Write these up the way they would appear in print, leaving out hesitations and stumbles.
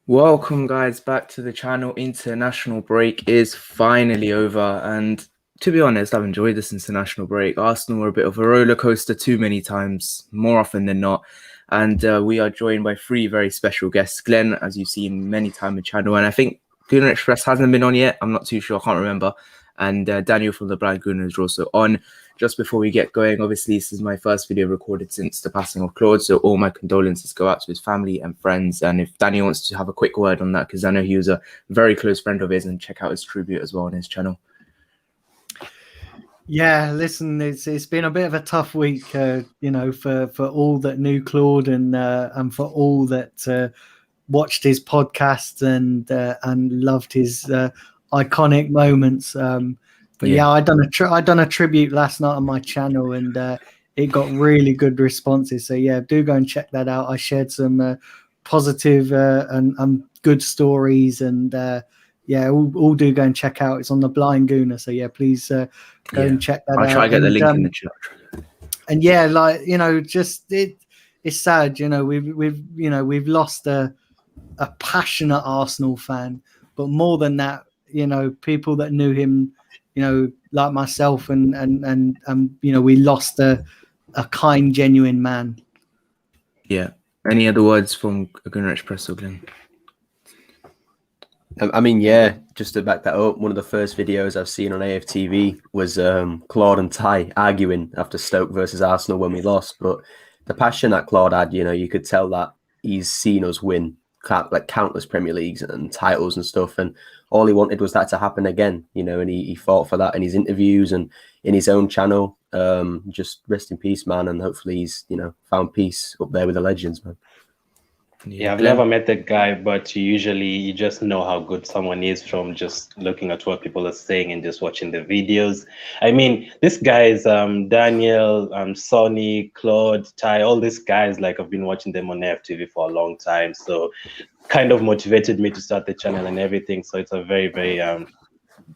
Welcome, guys, back to the channel. International break is finally over, and to be honest, I've enjoyed this international break. Arsenal were a bit of a roller coaster too many times, more often than not. And we are joined by three very special guests. Glen, as you've seen many times on the channel, and I think Gooner Express hasn't been on yet. I'm not too sure, I can't remember. And Daniel from the Blind Gooner is also on. Just before we get going, obviously, this is my first video recorded since the passing of Claude, so all my condolences go out to his family and friends. And if Danny wants to have a quick word on that, because I know he was a very close friend of his, and check out his tribute as well on his channel. Yeah, listen, it's been a bit of a tough week, for all that knew Claude and for all that watched his podcast and loved his iconic moments. But yeah, I done a tribute last night on my channel, and it got really good responses. So yeah, do go and check that out. I shared some positive and good stories, and yeah, all do go and check out. It's on the Blind Gooner. So yeah, please go and check that out. I'll try to get the link in the chat. And yeah, like just it's sad. We've lost a passionate Arsenal fan, but more than that, people that knew him, like myself, and we lost a kind, genuine man. Yeah. Any other words from Gunnar Express or Glen? I mean, yeah, just to back that up, one of the first videos I've seen on AFTV was Claude and Ty arguing after Stoke versus Arsenal when we lost. But the passion that Claude had, you could tell that he's seen us win like countless Premier Leagues and titles and stuff, and all he wanted was that to happen again, and he fought for that in his interviews and in his own channel. Just rest in peace, man, and hopefully he's found peace up there with the legends, man. Yeah, I've never met the guy, but you just know how good someone is from just looking at what people are saying and just watching the videos. I mean, this guy is Daniel, Sonny, Claude, Ty, all these guys, like I've been watching them on FTV for a long time. So kind of motivated me to start the channel and everything. So it's a very, very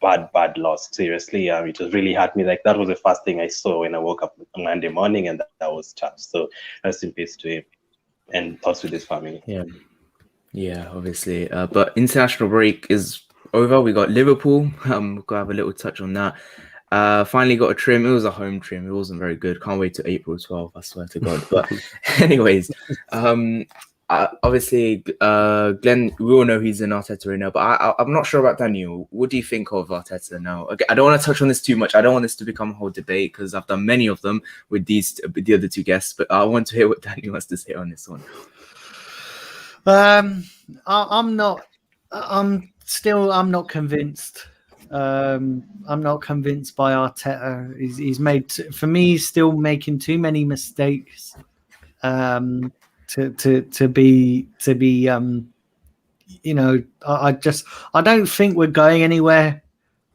bad loss. Seriously, it was really hurt me. Like that was the first thing I saw when I woke up on Monday morning, and that was tough. So rest in peace to him. And thoughts with his family. Yeah, obviously. But international break is over. We got Liverpool. We'll go have a little touch on that. Finally got a trim. It was a home trim. It wasn't very good. Can't wait to April 12th, I swear to God. But anyways, obviously, Glenn, we all know he's an Arteta right now, but I'm not sure about Daniel. What do you think of Arteta now? Okay, I don't want to touch on this too much. I don't want this to become a whole debate because I've done many of them with the other two guests, but I want to hear what Daniel has to say on this one. I'm not convinced. I'm not convinced by Arteta. He's made, for me, he's still making too many mistakes. To be I don't think we're going anywhere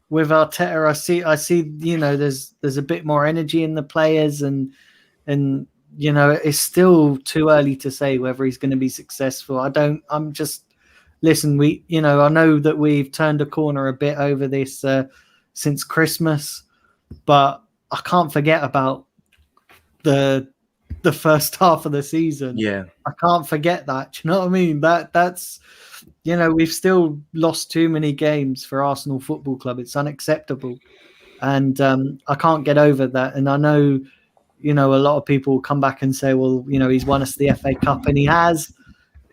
with Arteta. I see there's a bit more energy in the players, and it's still too early to say whether he's going to be successful. I know that we've turned a corner a bit over this since Christmas, but I can't forget about the first half of the season. Yeah, I can't forget that. Do you know what I mean? That's we've still lost too many games for Arsenal Football Club. It's unacceptable, and I can't get over that. And I know a lot of people will come back and say, well, he's won us the FA Cup, and he has,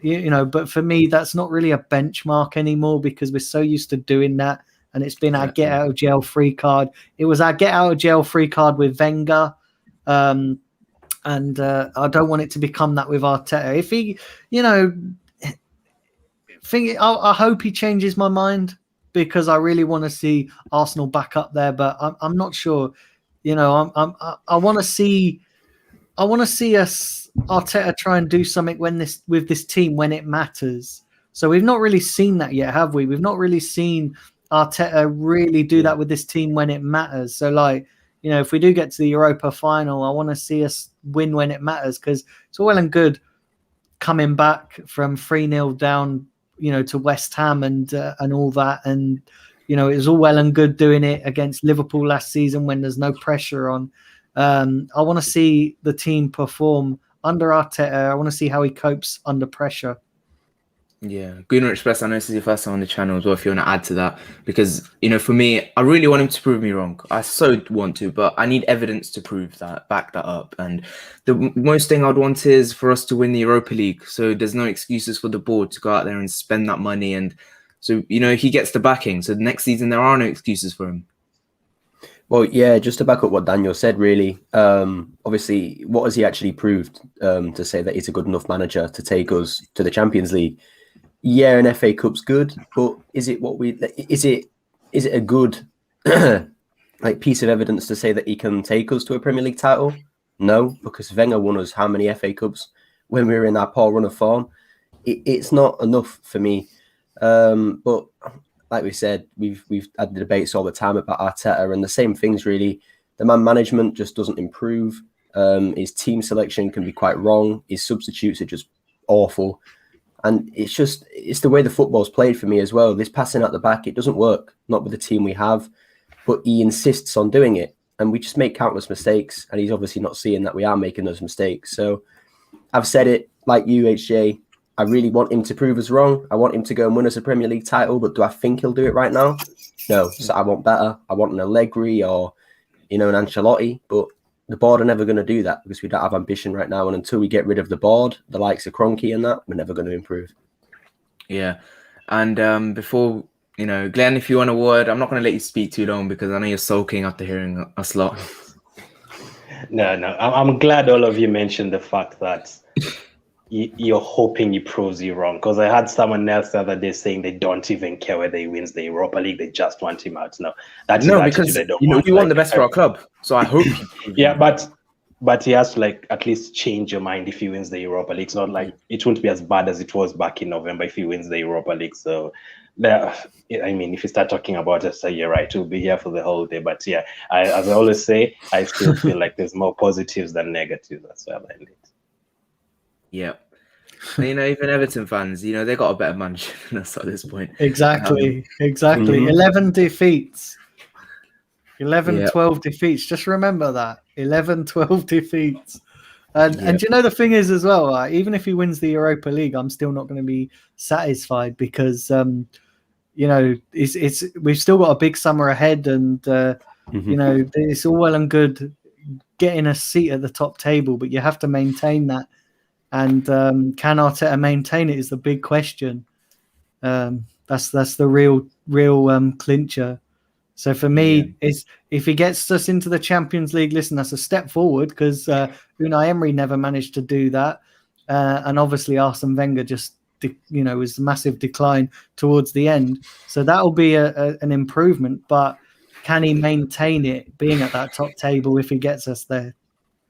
but for me that's not really a benchmark anymore, because we're so used to doing that, and it's been our get out of jail free card. It was our get out of jail free card with Wenger. And I don't want it to become that with Arteta. If he, I hope he changes my mind, because I really want to see Arsenal back up there. But I'm not sure. I want to see us Arteta try and do something with this team when it matters. So we've not really seen that yet, have we? We've not really seen Arteta really do that with this team when it matters. So like, if we do get to the Europa final, I want to see us win when it matters, because it's all well and good coming back from 3-0 down, to West Ham and all that. And, it was all well and good doing it against Liverpool last season when there's no pressure on. I want to see the team perform under Arteta. I want to see how he copes under pressure. Yeah, Gunnar Express, I know this is your first time on the channel as well, if you want to add to that. Because, for me, I really want him to prove me wrong. I so want to, but I need evidence to prove that, back that up. And the most thing I'd want is for us to win the Europa League. So there's no excuses for the board to go out there and spend that money. And so, he gets the backing. So the next season, there are no excuses for him. Well, yeah, just to back up what Daniel said, really, obviously, what has he actually proved to say that he's a good enough manager to take us to the Champions League? Yeah, an FA Cup's good, but is it a good piece of evidence to say that he can take us to a Premier League title? No, because Wenger won us how many FA Cups when we were in our poor run of form? It's not enough for me. But like we said, we've had debates all the time about Arteta, and the same things really. The man management just doesn't improve. His team selection can be quite wrong. His substitutes are just awful. And it's the way the football's played for me as well. This passing out the back, it doesn't work, not with the team we have, but he insists on doing it. And we just make countless mistakes. And he's obviously not seeing that we are making those mistakes. So I've said it, like you, HJ, I really want him to prove us wrong. I want him to go and win us a Premier League title, but do I think he'll do it right now? No. So I want better. I want an Allegri or, an Ancelotti, but the board are never going to do that because we don't have ambition right now. And until we get rid of the board, the likes of Kroenke and that, we're never going to improve. Yeah. And before, Glenn, if you want a word, I'm not going to let you speak too long because I know you're sulking after hearing us lot. No. I'm glad all of you mentioned the fact that you're hoping he proves you wrong. Because I had someone else the other day saying they don't even care whether he wins the Europa League. They just want him out. No, that's no, because we want the best for our club. So I hope. Yeah, but he has to at least change your mind if he wins the Europa League. It's not like it won't be as bad as it was back in November if he wins the Europa League. So, if you start talking about it, so you're right, we'll be here for the whole day. But yeah, as I always say, I still feel like there's more positives than negatives as well. Yeah. Even Everton fans, they got a better manager than us at this point. Exactly. 11 defeats. 12 defeats. Just remember that. 12 defeats. And the thing is as well, even if he wins the Europa League, I'm still not going to be satisfied because, we've still got a big summer ahead and, it's all well and good getting a seat at the top table, but you have to maintain that. And can Arteta maintain it is the big question. That's the real clincher. So for me, is if he gets us into the Champions League, listen, that's a step forward because Unai Emery never managed to do that, and obviously Arsene Wenger just was a massive decline towards the end. So that will be an improvement. But can he maintain it being at that top table if he gets us there?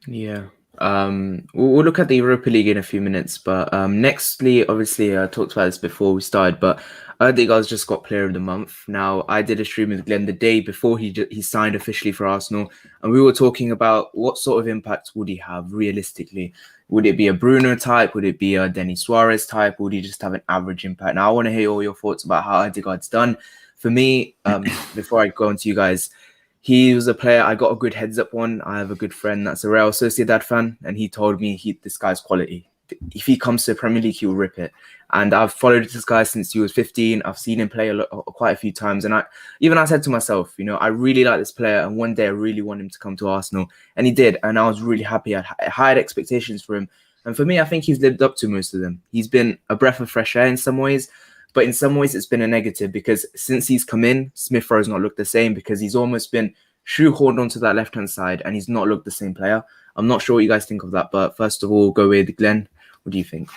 Yeah. We'll look at the Europa League in a few minutes, but nextly, obviously, I talked about this before we started, but Odegaard's just got Player of the Month. Now, I did a stream with Glen the day before he signed officially for Arsenal, and we were talking about what sort of impact would he have realistically. Would it be a Bruno type? Would it be a Denis Suarez type? Would he just have an average impact? Now, I want to hear all your thoughts about how Odegaard's done. For me, before I go on to you guys, he was a player I got a good heads up on. I have a good friend that's a Real Sociedad fan, and he told me this guy's quality. If he comes to the Premier League, he'll rip it. And I've followed this guy since he was 15. I've seen him play quite a few times. And I said to myself, I really like this player. And one day I really want him to come to Arsenal. And he did. And I was really happy. I had expectations for him. And for me, I think he's lived up to most of them. He's been a breath of fresh air in some ways. But in some ways, it's been a negative because since he's come in, Smith Rowe's not looked the same because he's almost been shoehorned onto that left-hand side and he's not looked the same player. I'm not sure what you guys think of that, but first of all, go with Glenn. What do you think?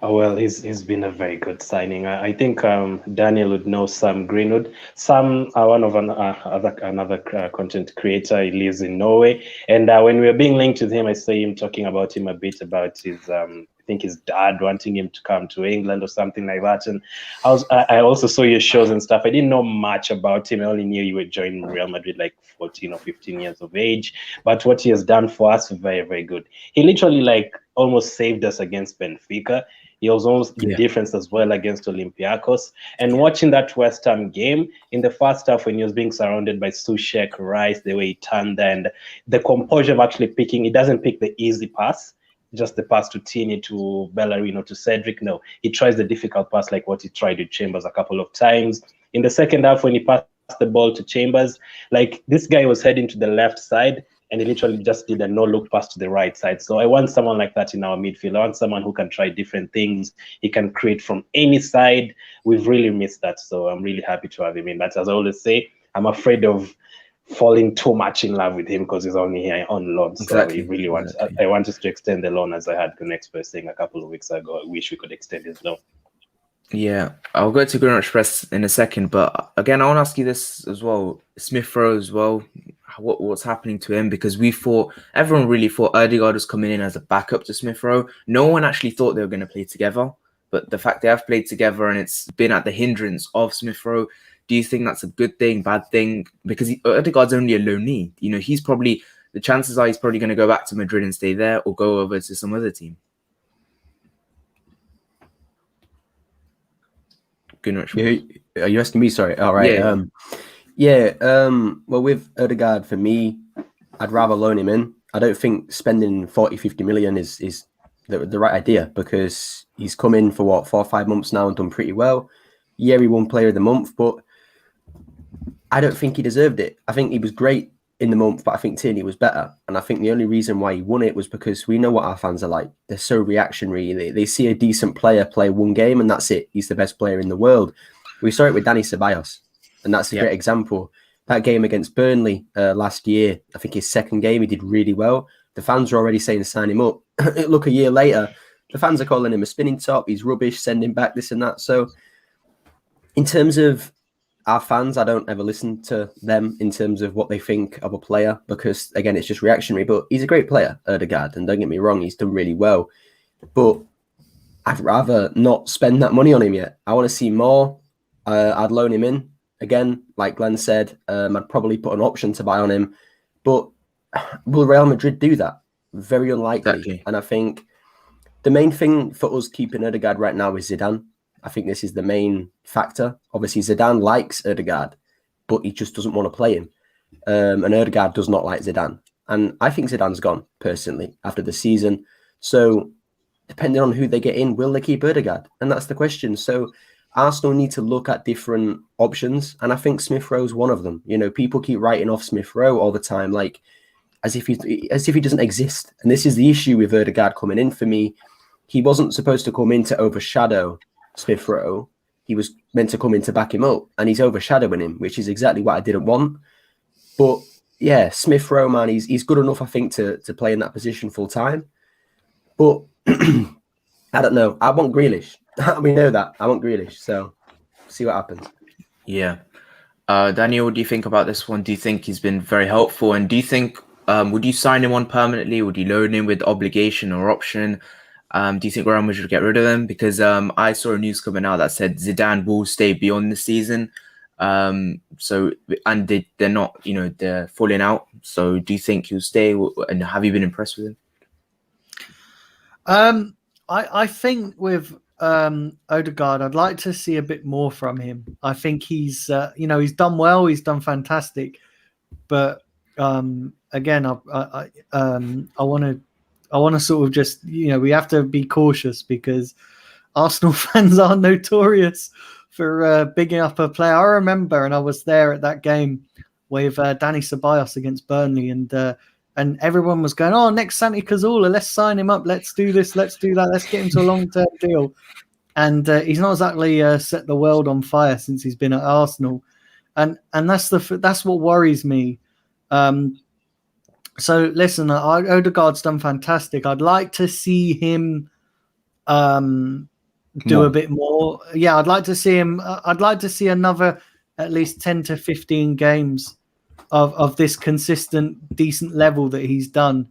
Oh, well, he's been a very good signing. I think Daniel would know Sam Greenwood. Sam, one of another content creator. He lives in Norway. And when we were being linked with him, I saw him talking about him a bit about his, I think his dad wanting him to come to England or something like that. And I also saw your shows and stuff. I didn't know much about him. I only knew you were joining Real Madrid like 14 or 15 years of age. But what he has done for us, very, very good. He literally almost saved us against Benfica. He was almost the difference as well against Olympiacos. And watching that West Ham game in the first half when he was being surrounded by Soucek, Rice, the way he turned and the composure of actually picking, he doesn't pick the easy pass. just the pass to Tini, to Bellerin, or to Cedric. No, he tries the difficult pass like what he tried with Chambers a couple of times. In the second half, when he passed the ball to Chambers, like this guy was heading to the left side, and he literally just did a no-look pass to the right side. So I want someone like that in our midfield. I want someone who can try different things. He can create from any side. We've really missed that. So I'm really happy to have him in. But as I always say, I'm afraid of falling too much in love with him because he's only here on loan. Exactly. So I really want, I want us to extend the loan, as I had the next person saying a couple of weeks ago. I wish we could extend his loan. Yeah, I'll go to Greenwich Express in a second, but again, I want to ask you this as well, Smith Rowe as well. What's happening to him? Because everyone really thought Ødegaard was coming in as a backup to Smith Rowe. No one actually thought they were going to play together, but the fact they have played together and it's been at the hindrance of Smith Rowe, do you think that's a good thing, bad thing? Because Ødegaard's only a loanee. You know, the chances are he's probably going to go back to Madrid and stay there, or go over to some other team. Are you asking me? Sorry. All right. Yeah. Well, with Ødegaard, for me, I'd rather loan him in. I don't think spending 40, 50 million is the right idea, because he's come in for 4 or 5 months now and done pretty well. Yeah, he won Player of the Month, but I don't think he deserved it. I think he was great in the month, but I think Tierney was better. And I think the only reason why he won it was because we know what our fans are like. They're so reactionary. They see a decent player play one game and that's it. He's the best player in the world. We saw it with Dani Ceballos, and that's a great example. That game against Burnley last year, I think his second game, he did really well. The fans are already saying sign him up. Look, a year later, the fans are calling him a spinning top. He's rubbish, send him back, this and that. So in terms of our fans, I don't ever listen to them in terms of what they think of a player, because, again, it's just reactionary. But he's a great player, Ødegaard, and don't get me wrong, he's done really well. But I'd rather not spend that money on him yet. I want to see more. I'd loan him in. Again, like Glenn said, I'd probably put an option to buy on him. But will Real Madrid do that? Very unlikely. Exactly. And I think the main thing for us keeping Ødegaard right now is Zidane. I think this is the main factor. Obviously, Zidane likes Ødegaard, but he just doesn't want to play him. And Ødegaard does not like Zidane. And I think Zidane's gone, personally, after the season. So, depending on who they get in, will they keep Ødegaard? And that's the question. So, Arsenal need to look at different options. And I think Smith Rowe's one of them. You know, people keep writing off Smith Rowe all the time, like, as if he doesn't exist. And this is the issue with Ødegaard coming in for me. He wasn't supposed to come in to overshadow Smith Rowe. He was meant to come in to back him up, and he's overshadowing him, which is exactly what I didn't want. But yeah, Smith Rowe, man, he's good enough, I think, to play in that position full time. But I don't know. I want Grealish. We know that. I want Grealish. So see what happens. Yeah. Daniel, what do you think about this one? Do you think he's been very helpful? And do you think, would you sign him on permanently? Would you loan him with obligation or option? Do you think Real Madrid should get rid of them? Because I saw news coming out that said Zidane will stay beyond the season. They're not, they're falling out. So do you think he'll stay? And have you been impressed with him? I think with Ødegaard, I'd like to see a bit more from him. I think he's done well. He's done fantastic. But again, I want to sort of just, we have to be cautious, because Arsenal fans are notorious for bigging up a player. I remember, and I was there at that game with Dani Ceballos against Burnley, and everyone was going, "Oh, next Santi Cazorla, let's sign him up. Let's do this. Let's do that. Let's get him to a long-term deal." And he's not exactly set the world on fire since he's been at Arsenal, and that's what worries me. So listen, Ødegaard's done fantastic. I'd like to see him do a bit more. Yeah, I'd like to see him. I'd like to see another at least 10 to 15 games of this consistent, decent level that he's done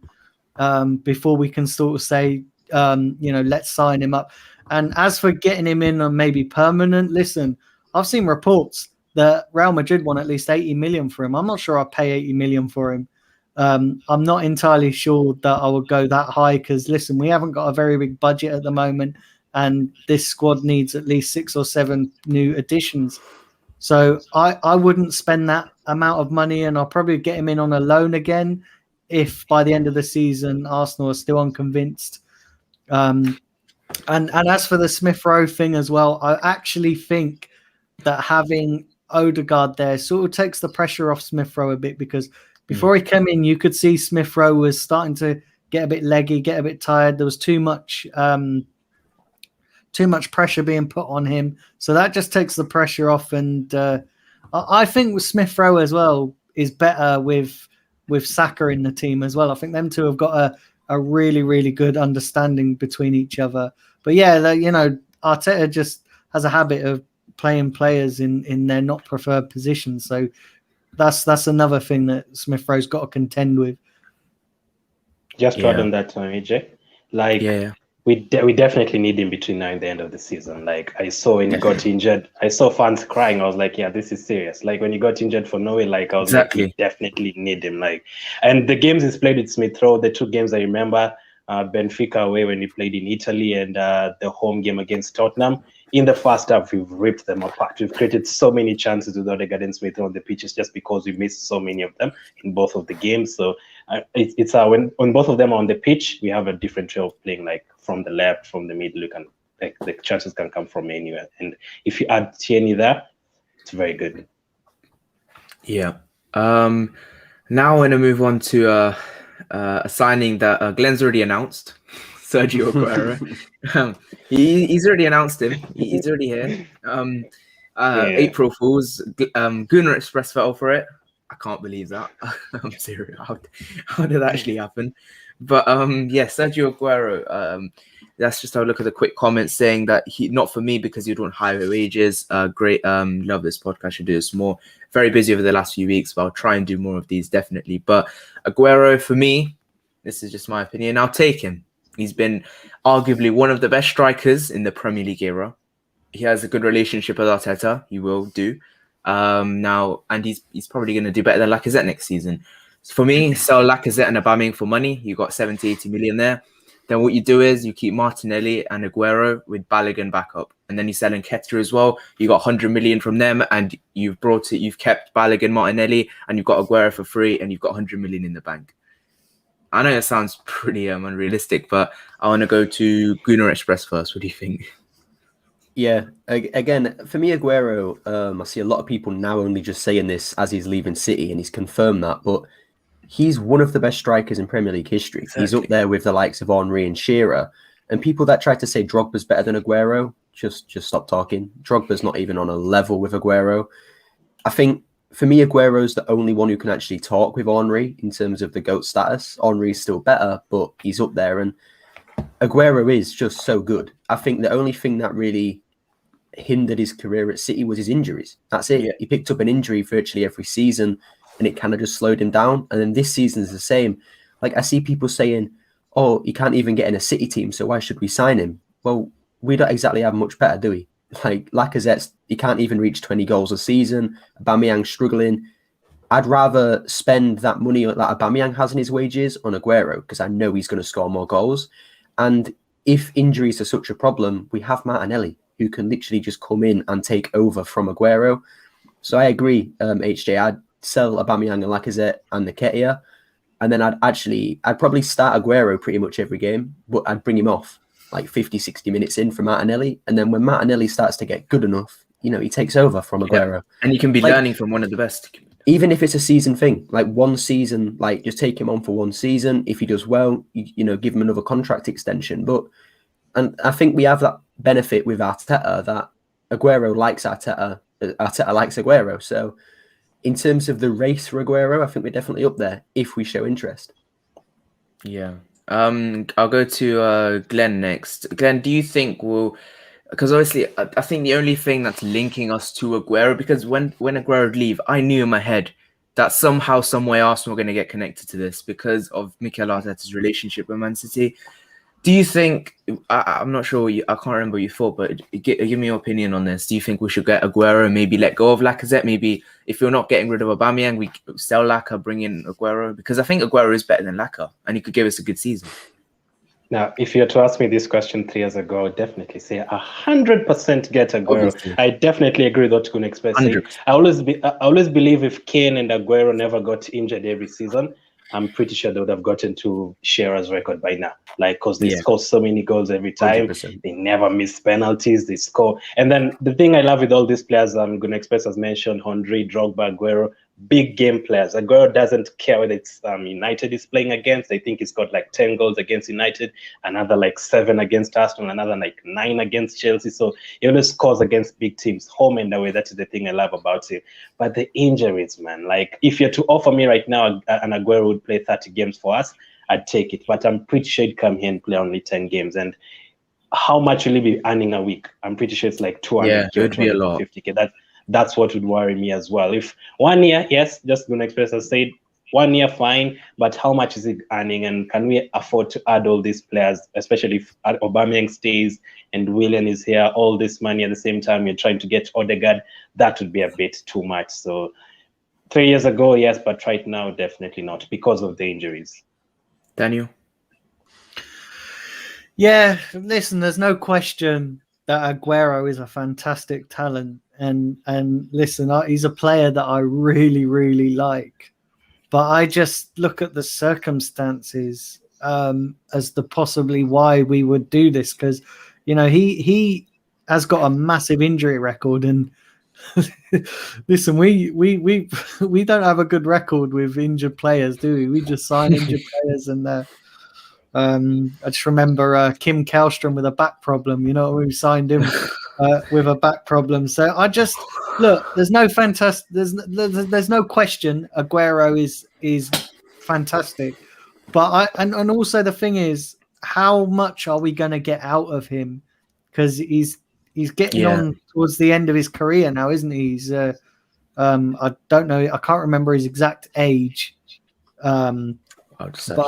before we can sort of say, let's sign him up. And as for getting him in on maybe permanent, listen, I've seen reports that Real Madrid want at least 80 million for him. I'm not sure I'd pay 80 million for him. I'm not entirely sure that I would go that high, because, listen, we haven't got a very big budget at the moment, and this squad needs at least 6 or 7 new additions. So I wouldn't spend that amount of money, and I'll probably get him in on a loan again if by the end of the season Arsenal are still unconvinced And as for the Smith Rowe thing as well, I actually think that having Odegaard there sort of takes the pressure off Smith Rowe a bit, because before he came in, you could see Smith Rowe was starting to get a bit leggy, get a bit tired. There was too much pressure being put on him, so that just takes the pressure off. And I think with Smith Rowe as well is better with Saka in the team as well. I think them two have got a really, really good understanding between each other. But yeah, Arteta just has a habit of playing players in their not preferred positions. So that's another thing that Smith Rowe's got to contend with. Just to add on that, AJ, we definitely need him between now and the end of the season. Like, I saw when he got injured, I saw fans crying. I was like, yeah, this is serious. Like, when he got injured for Norway, like, I was like, we definitely need him. Like, and the games he's played with Smith Rowe, the 2 games I remember, Benfica away when he played in Italy, and the home game against Tottenham. In the first half, we've ripped them apart. We've created so many chances with Odegaard and Smith on the pitches just because we missed so many of them in both of the games. So it's when both of them are on the pitch, we have a different way of playing, like from the left, from the middle, and like the chances can come from anywhere. And if you add Tierney there, it's very good. Yeah. Now I want to move on to a signing that Glen's already announced. Sergio Aguero. He's already announced him. He's already here. April Fools. Gunnar Express fell for it. I can't believe that. I'm serious. How did that actually happen? But Sergio Aguero. Let's just have a look at the quick comments saying that he not for me because you don't higher wages. Great. Love this podcast. Should do this more. Very busy over the last few weeks, but I'll try and do more of these definitely. But Aguero, for me, this is just my opinion. I'll take him. He's been arguably one of the best strikers in the Premier League era. He has a good relationship with Arteta. He will do now, and he's probably going to do better than Lacazette next season. So for me, sell Lacazette and Aubameyang for money. You got 70, 80 million there. Then what you do is you keep Martinelli and Aguero with Balogun back up, and then you sell Nketiah as well. You got 100 million from them, and you've kept Balogun, Martinelli, and you've got Aguero for free, and you've got 100 million in the bank. I know it sounds pretty unrealistic, but I want to go to Gunnar Express first. What do you think? Yeah, again, for me, Aguero, I see a lot of people now only just saying this as he's leaving City, and he's confirmed that, but he's one of the best strikers in Premier League history. Exactly. He's up there with the likes of Henry and Shearer. And people that try to say Drogba's better than Aguero, just stop talking. Drogba's not even on a level with Aguero. I think, for me, Aguero's the only one who can actually talk with Henry in terms of the GOAT status. Henry's still better, but he's up there. And Aguero is just so good. I think the only thing that really hindered his career at City was his injuries. That's it. Yeah. He picked up an injury virtually every season, and it kind of just slowed him down. And then this season is the same. Like, I see people saying, oh, he can't even get in a City team, so why should we sign him? Well, we don't exactly have much better, do we? Like, Lacazette, he can't even reach 20 goals a season. Aubameyang struggling. I'd rather spend that money that Aubameyang has in his wages on Aguero, because I know he's going to score more goals. And if injuries are such a problem, we have Martinelli, who can literally just come in and take over from Aguero. So I agree, HJ. I'd sell Aubameyang and Lacazette and Nketiah, and then I'd probably start Aguero pretty much every game, but I'd bring him off like 50, 60 minutes in for Martinelli. And then when Martinelli starts to get good enough, he takes over from Aguero. Yeah. And you can be learning from one of the best. Even if it's a season thing, like one season, like just take him on for one season. If he does well, give him another contract extension. And I think we have that benefit with Arteta that Aguero likes Arteta. Arteta likes Aguero. So in terms of the race for Aguero, I think we're definitely up there if we show interest. Yeah. I'll go to Glen next. Glen, do you think because obviously I think the only thing that's linking us to Aguero, because when Aguero would leave, I knew in my head that somehow, some way Arsenal were going to get connected to this because of Mikel Arteta's relationship with Man City. Do you think, I'm not sure, I can't remember what you thought, but give me your opinion on this. Do you think we should get Aguero and maybe let go of Lacazette? Maybe if you're not getting rid of Aubameyang, we sell Laka, bring in Aguero? Because I think Aguero is better than Laka and he could give us a good season. Now, if you were to ask me this question 3 years ago, I would definitely say 100% get Aguero. Obviously. I definitely agree with what Gunnar said. I always believe if Kane and Aguero never got injured every season, I'm pretty sure they would have gotten to Shearer's record by now. Like, because they Yeah. score so many goals every time. 100%. They never miss penalties. They score. And then the thing I love with all these players, I'm going to express as mentioned, Henry, Drogba, Aguero, big game players. Aguero doesn't care whether it's United he's playing against. I think he's got like 10 goals against United, another like 7 against Arsenal, another like 9 against Chelsea. So he always scores against big teams, home and away. That is the thing I love about him. But the injuries, man, like if you're to offer me right now an Aguero would play 30 games for us, I'd take it. But I'm pretty sure he'd come here and play only 10 games. And how much will he be earning a week? I'm pretty sure it's like 200K, Yeah, it would be a lot. 250K. That's what would worry me as well. If 1 year, yes, just going to express as said, 1 year, fine, but how much is he earning, and can we afford to add all these players, especially if Aubameyang stays and Willian is here, all this money at the same time you're trying to get Odegaard? That would be a bit too much. So 3 years ago, yes, but right now, definitely not because of the injuries. Daniel? Yeah, listen, there's no question that Aguero is a fantastic talent. And listen, he's a player that I really, really like. But I just look at the circumstances as the possibly why we would do this. Because, you know, he has got a massive injury record. And listen, we don't have a good record with injured players, do we? We just sign injured players and I just remember Kim Kallstrom with a back problem. You know, we signed him with a back problem. So I just look. There's no fantastic. There's no question. Aguero is fantastic, but and also the thing is, how much are we going to get out of him? Because he's getting on towards the end of his career now, isn't he? He's I don't know. I can't remember his exact age. But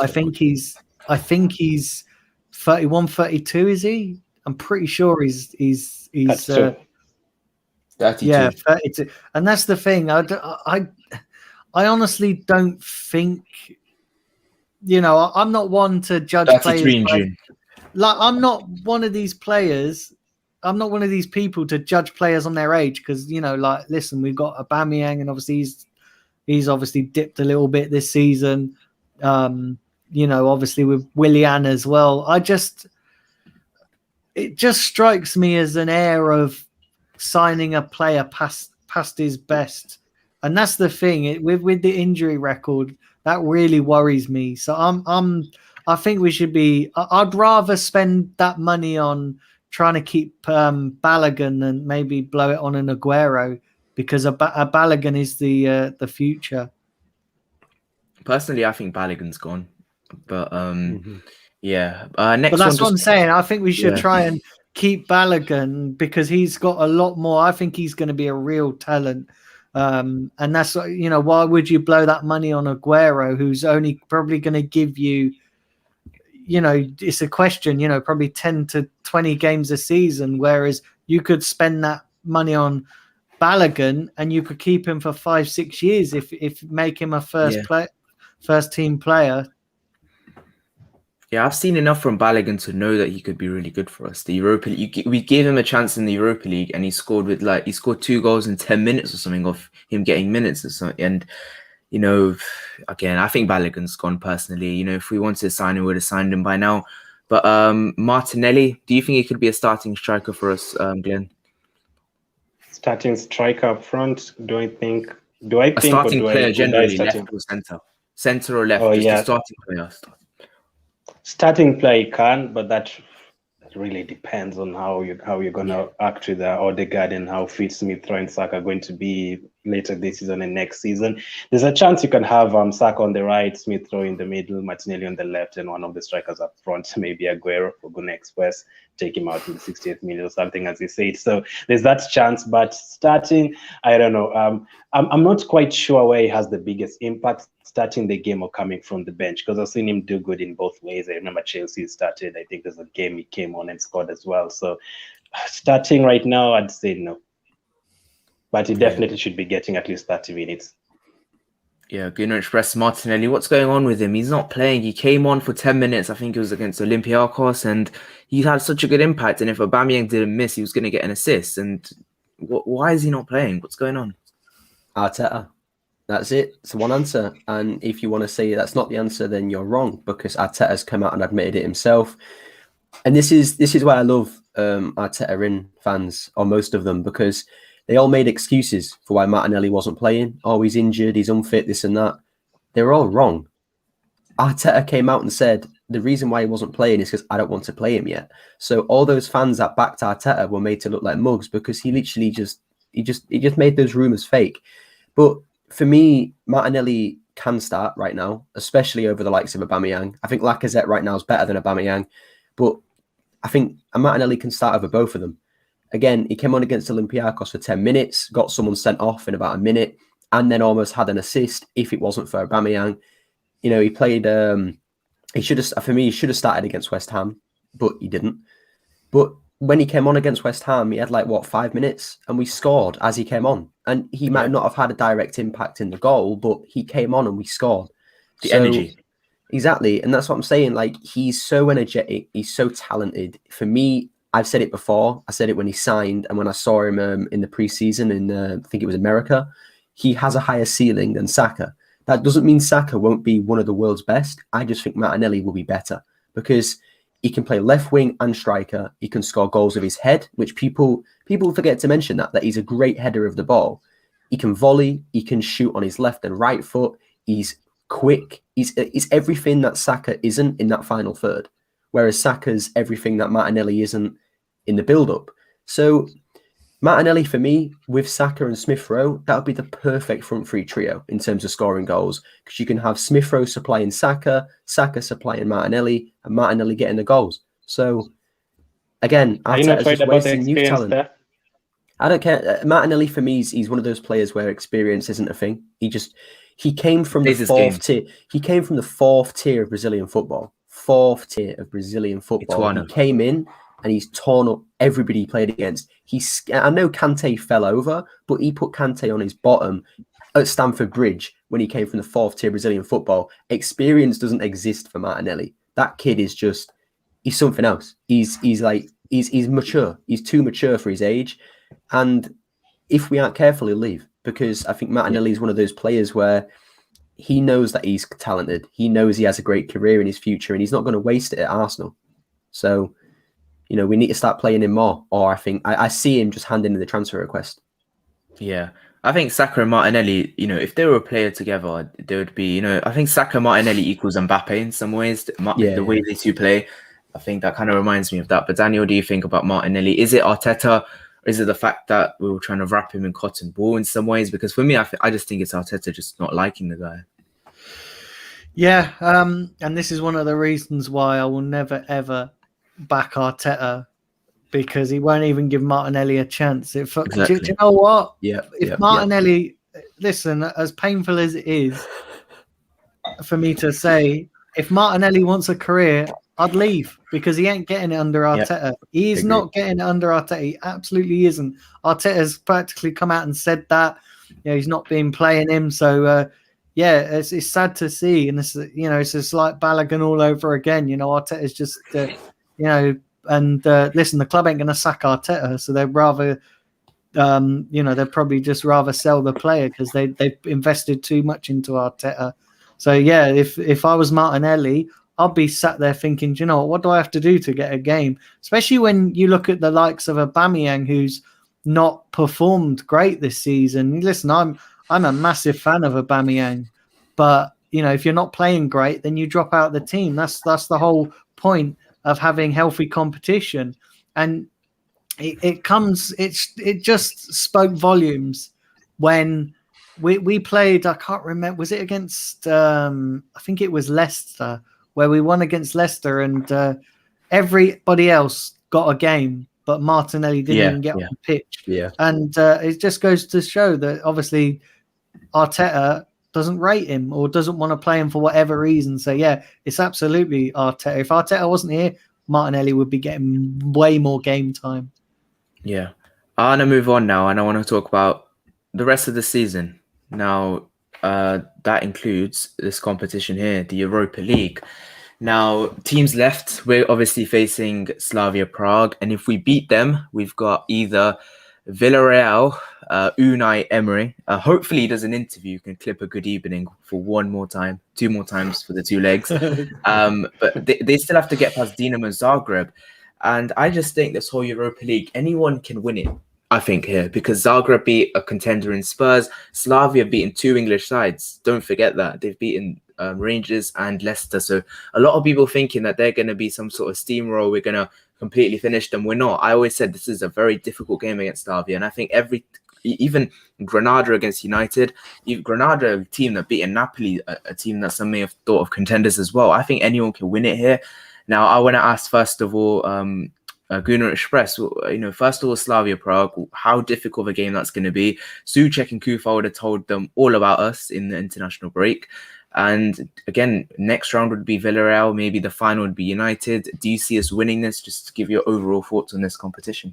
I think he's 31, 32, is he? I'm pretty sure he's 32. Yeah, 32. And that's the thing. I honestly don't think, you know, I'm not one to judge players. In June. Like, I'm not one of these players. I'm not one of these people to judge players on their age because, you know, like, listen, we've got Aubameyang and obviously he's obviously dipped a little bit this season. You know, obviously with Willian as well. It just strikes me as an air of signing a player past his best, and that's the thing. With the injury record, that really worries me. So I think we should be. I'd rather spend that money on trying to keep Balogun and maybe blow it on an Aguero because a Balogun is the future. Personally, I think Balogun's gone. But yeah. Next, but that's what I'm saying. I think we should try and keep Balogun because he's got a lot more. I think he's going to be a real talent. And that's, you know, why would you blow that money on Aguero, who's only probably going to give you, you know, it's a question, you know, probably 10 to 20 games a season, whereas you could spend that money on Balogun and you could keep him for 5-6 years if make him a first team player. Yeah, I've seen enough from Balogun to know that he could be really good for us. The Europa League, we gave him a chance in the Europa League, and he scored 2 goals in 10 minutes or something off him getting minutes or something. And you know, again, I think Balogun's gone personally. You know, if we wanted to sign him, we would have signed him by now. But Martinelli, do you think he could be a starting striker for us, Glenn? Starting striker up front? A starting player generally, left or center or left? A starting player. Starting player you can, but that really depends on how you're gonna act with Odegaard and how fit Smith Rowe and Saka are going to be later this season and next season. There's a chance you can have Saka on the right, Smith Rowe in the middle, Martinelli on the left, and one of the strikers up front, maybe Aguero for Gune Express, take him out in the 68th minute or something, as you said. So there's that chance, but starting, I don't know. I'm not quite sure where he has the biggest impact, starting the game or coming from the bench, because I've seen him do good in both ways. I remember Chelsea started. I think there's a game he came on and scored as well. So starting right now, I'd say no. But he definitely should be getting at least 30 minutes. Yeah, Gune Express, Martinelli, what's going on with him? He's not playing. He came on for 10 minutes. I think it was against Olympiacos, and he had such a good impact. And if Aubameyang didn't miss, he was going to get an assist. And why is he not playing? What's going on? Arteta. That's it. It's one answer. And if you want to say that's not the answer, then you're wrong, because Arteta's come out and admitted it himself. And this is why I love Arteta in fans, or most of them, because they all made excuses for why Martinelli wasn't playing. Oh, he's injured, he's unfit, this and that. They're all wrong. Arteta came out and said the reason why he wasn't playing is because I don't want to play him yet. So all those fans that backed Arteta were made to look like mugs, because he literally just made those rumours fake. But for me, Martinelli can start right now, especially over the likes of Aubameyang. I think Lacazette right now is better than Aubameyang, but I think Martinelli can start over both of them. Again, he came on against Olympiacos for 10 minutes, got someone sent off in about a minute, and then almost had an assist if it wasn't for Aubameyang. You know, he played. He should have. For me, he should have started against West Ham, but he didn't. But when he came on against West Ham, he had 5 minutes, and we scored as he came on. And he might not have had a direct impact in the goal, but he came on and we scored. The energy. Exactly, and that's what I'm saying. He's so energetic, he's so talented. For me, I've said it before. I said it when he signed, and when I saw him in the preseason in I think it was America. He has a higher ceiling than Saka. That doesn't mean Saka won't be one of the world's best. I just think Martinelli will be better, because he can play left wing and striker. He can score goals with his head, which people forget to mention that he's a great header of the ball. He can volley. He can shoot on his left and right foot. He's quick. He's everything that Saka isn't in that final third, whereas Saka's everything that Martinelli isn't in the build-up. So Martinelli, for me, with Saka and Smith Rowe, that would be the perfect front three trio in terms of scoring goals, because you can have Smith Rowe supplying Saka, Saka supplying Martinelli, and Martinelli getting the goals. So, again, are you not Arteta's afraid just about the wasting youth experience talent. there? I don't care. Martinelli, for me, he's one of those players where experience isn't a thing. He came from the fourth tier. He came from the fourth tier of Brazilian football. Fourth tier of Brazilian football. He came in and he's torn up everybody he played against. I know Kante fell over, but he put Kante on his bottom at Stamford Bridge when he came from the fourth tier Brazilian football. Experience doesn't exist for Martinelli. That kid is he's something else. He's mature. He's too mature for his age. And if we aren't careful, he'll leave, because I think Martinelli is one of those players where he knows that he's talented. He knows he has a great career in his future, and he's not going to waste it at Arsenal. So, we need to start playing him more. Or I think I see him just handing in the transfer request. Yeah. I think Saka and Martinelli, if they were a player together, they would be, I think Saka Martinelli equals Mbappe in some ways. The way they two play, I think that kind of reminds me of that. But Daniel, what do you think about Martinelli? Is it Arteta? Or is it the fact that we were trying to wrap him in cotton wool in some ways? Because for me, I just think it's Arteta just not liking the guy. Yeah, and this is one of the reasons why I will never, ever back Arteta, because he won't even give Martinelli a chance. Exactly. Do you know what? Yeah. If Martinelli, listen, as painful as it is for me to say, if Martinelli wants a career, I'd leave, because he ain't getting it under Arteta. Yep. He's not getting it under Arteta. He absolutely isn't. Arteta's practically come out and said that. He's not been playing him. So, it's sad to see. And, it's just like Balogun all over again. Arteta's just, and listen, the club ain't going to sack Arteta. So they'd rather, they'd probably just rather sell the player, because they've invested too much into Arteta. So, if I was Martinelli, I'll be sat there thinking, what do I have to do to get a game? Especially when you look at the likes of Aubameyang, who's not performed great this season. Listen, I'm a massive fan of Aubameyang, but if you're not playing great, then you drop out the team. That's the whole point of having healthy competition. And it just spoke volumes when we played. I can't remember. Was it against? I think it was Leicester, where we won against Leicester, and everybody else got a game, but Martinelli didn't even get on the pitch. Yeah. And it just goes to show that obviously Arteta doesn't rate him or doesn't want to play him for whatever reason. So, it's absolutely Arteta. If Arteta wasn't here, Martinelli would be getting way more game time. Yeah. I want to move on now, and I want to talk about the rest of the season. Now, that includes this competition here, the Europa League. Now, teams left, we're obviously facing Slavia Prague, and if we beat them, we've got either Villarreal, Unai Emery. Hopefully he does an interview, you can clip a good evening for two more times for the two legs. But they still have to get past Dinamo Zagreb. And I just think this whole Europa League, anyone can win it, I think, here, because Zagreb beat a contender in Spurs. Slavia beaten two English sides. Don't forget that. They've beaten Rangers and Leicester. So a lot of people thinking that they're going to be some sort of steamroll. We're going to completely finish them. We're not. I always said this is a very difficult game against Slavia. And I think even Granada against United, Granada, a team that beat Napoli, a team that some may have thought of contenders as well. I think anyone can win it here. Now, I want to ask, first of all, Gunnar Express, first of all, Slavia Prague, how difficult of a game that's going to be. Souček and Kufa would have told them all about us in the international break. And again, next round would be Villarreal. Maybe the final would be United. Do you see us winning this? Just to give your overall thoughts on this competition.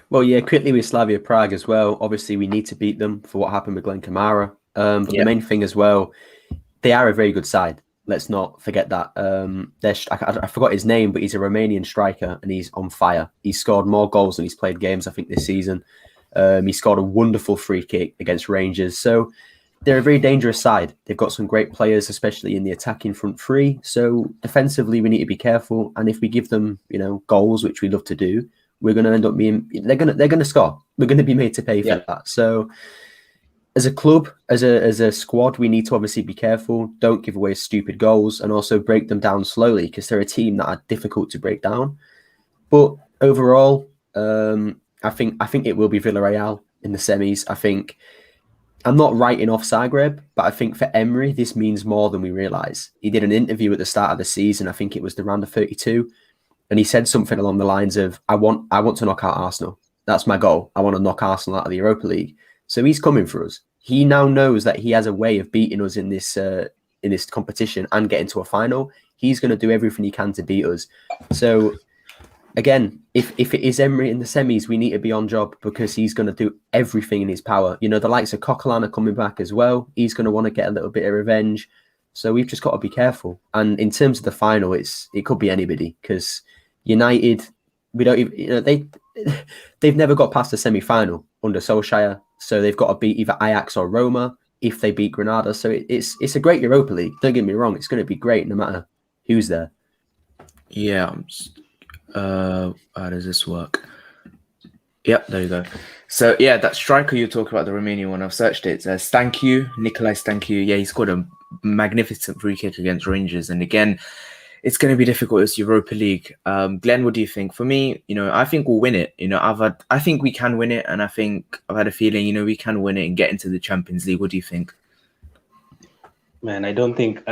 Well, yeah, quickly with Slavia Prague as well. Obviously, we need to beat them for what happened with Glen Kamara. But the main thing as well, they are a very good side. Let's not forget that. I forgot his name, but he's a Romanian striker and he's on fire. He's scored more goals than he's played games, I think, this season. He scored a wonderful free kick against Rangers. So they're a very dangerous side. They've got some great players, especially in the attacking front three. So defensively, we need to be careful. And if we give them, goals, which we love to do, we're going to end up being. They're going to score. We're going to be made to pay for that. So as a club, as a squad, we need to obviously be careful. Don't give away stupid goals, and also break them down slowly because they're a team that are difficult to break down. But overall, I think it will be Villarreal in the semis. I think I'm not writing off Zagreb, but I think for Emery, this means more than we realise. He did an interview at the start of the season. I think it was the round of 32, and he said something along the lines of, "I want to knock out Arsenal. That's my goal. I want to knock Arsenal out of the Europa League." So he's coming for us. He now knows that he has a way of beating us in this competition and getting to a final. He's going to do everything he can to beat us. So again, if it is Emery in the semis, we need to be on job because he's going to do everything in his power. The likes of Coquelin are coming back as well. He's going to want to get a little bit of revenge. So we've just got to be careful. And in terms of the final, it could be anybody because United, we don't even, they've never got past the semi-final under Solskjaer. So they've got to beat either Ajax or Roma if they beat Granada. So it's a great Europa League. Don't get me wrong. It's going to be great no matter who's there. Yeah. How does this work? Yep, there you go. So yeah, that striker you talk about, the Romanian one, I've searched it. Stancu, Nicolae Stancu. Yeah, he scored a magnificent free kick against Rangers. And again, it's going to be difficult. It's Europa League. Glenn, what do you think? For me, I think we'll win it. I think we can win it, and I think I've had a feeling, we can win it and get into the Champions League. What do you think? Man, I don't think.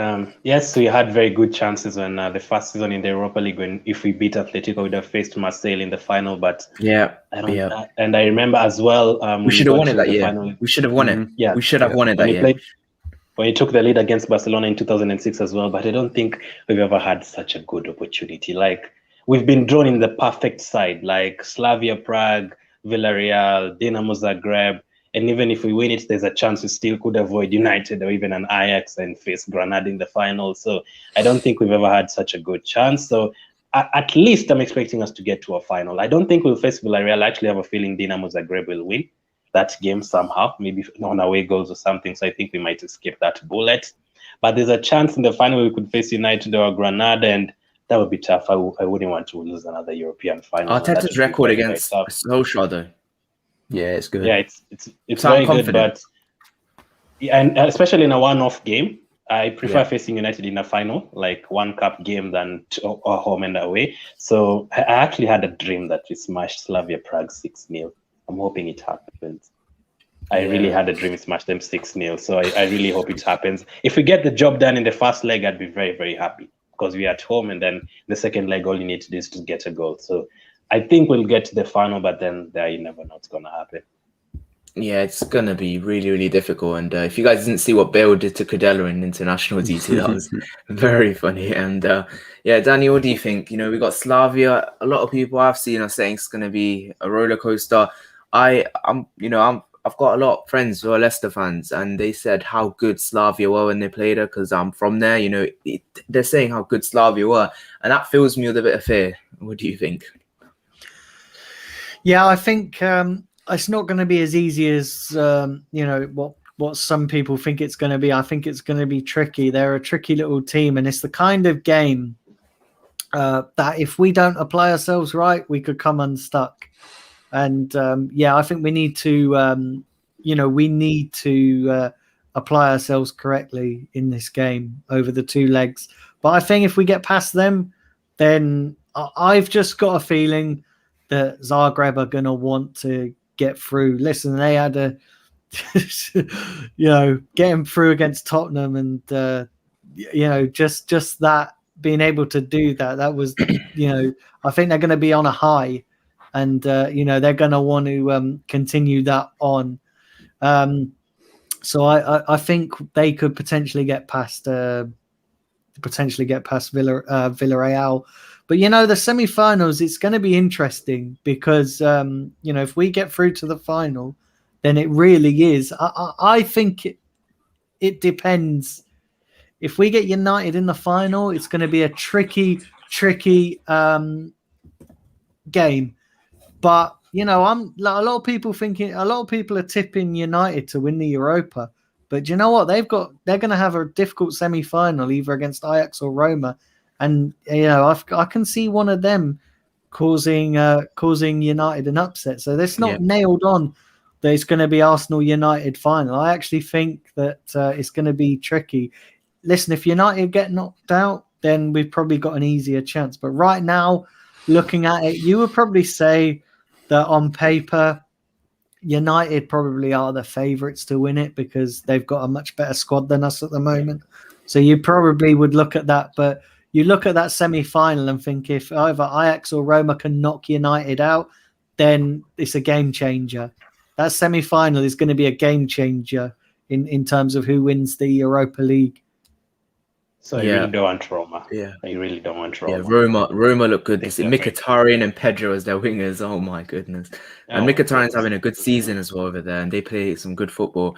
Yes, we had very good chances when the first season in the Europa League, if we beat Atletico, we'd have faced Marseille in the final. But I don't. And I remember as well. We should have won it that year. We should have won it. Yeah, we should have won it that year. When he took the lead against Barcelona in 2006 as well, but I don't think we've ever had such a good opportunity. Like, we've been drawn in the perfect side, like Slavia Prague, Villarreal, Dinamo Zagreb, and even if we win it, there's a chance we still could avoid United or even an Ajax and face Granada in the final. So I don't think we've ever had such a good chance. So at least I'm expecting us to get to a final. I don't think we'll face Villarreal. I actually have a feeling Dinamo Zagreb will win that game somehow, maybe on away goals or something. So I think we might escape that bullet. But there's a chance in the final we could face United or Granada, and that would be tough. I wouldn't want to lose another European final. Arteta's record against Solskjaer, though. Yeah, it's good. Yeah, it's very good, but and especially in a one-off game, I prefer facing United in a final, like one cup game, than a home and away. So I actually had a dream that we smashed Slavia Prague 6-0. I'm hoping it happens. I really had a dream we smashed them 6-0. So I really hope it happens. If we get the job done in the first leg, I'd be very, very happy because we're at home. And then the second leg, all you need to do is to get a goal. So I think we'll get to the final, but then there you never know what's going to happen. Yeah, it's going to be really, really difficult. And if you guys didn't see what Bale did to Cadella in international DT, that was very funny. And Danny, what do you think? We got Slavia. A lot of people I've seen are saying it's going to be a roller coaster. I've got a lot of friends who are Leicester fans, and they said how good Slavia were when they played her because I'm from there. They're saying how good Slavia were, and that fills me with a bit of fear. What do you think? Yeah, I think it's not going to be as easy as what some people think it's going to be. I think it's going to be tricky. They're a tricky little team, and it's the kind of game that if we don't apply ourselves right, we could come unstuck. And I think we need to apply ourselves correctly in this game over the 2 legs. But I think if we get past them, then I've just got a feeling that Zagreb are going to want to get through. Listen, they had a, getting through against Tottenham, and just that, being able to do that was, I think they're going to be on a high, and they're going to want to continue that on. So I think they could potentially get past Villarreal. But the semi-finals, it's going to be interesting because if we get through to the final, then it really is. I think it depends. If we get United in the final, it's going to be a tricky game. But a lot of people are tipping United to win the Europa. But you know what? They're going to have a difficult semi-final, either against Ajax or Roma, and I can see one of them causing United an upset. So that's not nailed on that it's going to be Arsenal United final. I actually think that it's going to be tricky. Listen, if United get knocked out, then we've probably got an easier chance. But right now, looking at it, you would probably say that on paper, United probably are the favourites to win it because they've got a much better squad than us at the moment. So you probably would look at that. But you look at that semi-final and think if either Ajax or Roma can knock United out, then it's a game changer. That semi-final is going to be a game changer in terms of who wins the Europa League. So you really don't want Roma. Yeah. You really don't want Roma. Yeah, Roma look good. Mkhitaryan and Pedro as their wingers. Oh my goodness. And Mkhitaryan's having a good season as well over there, and they play some good football.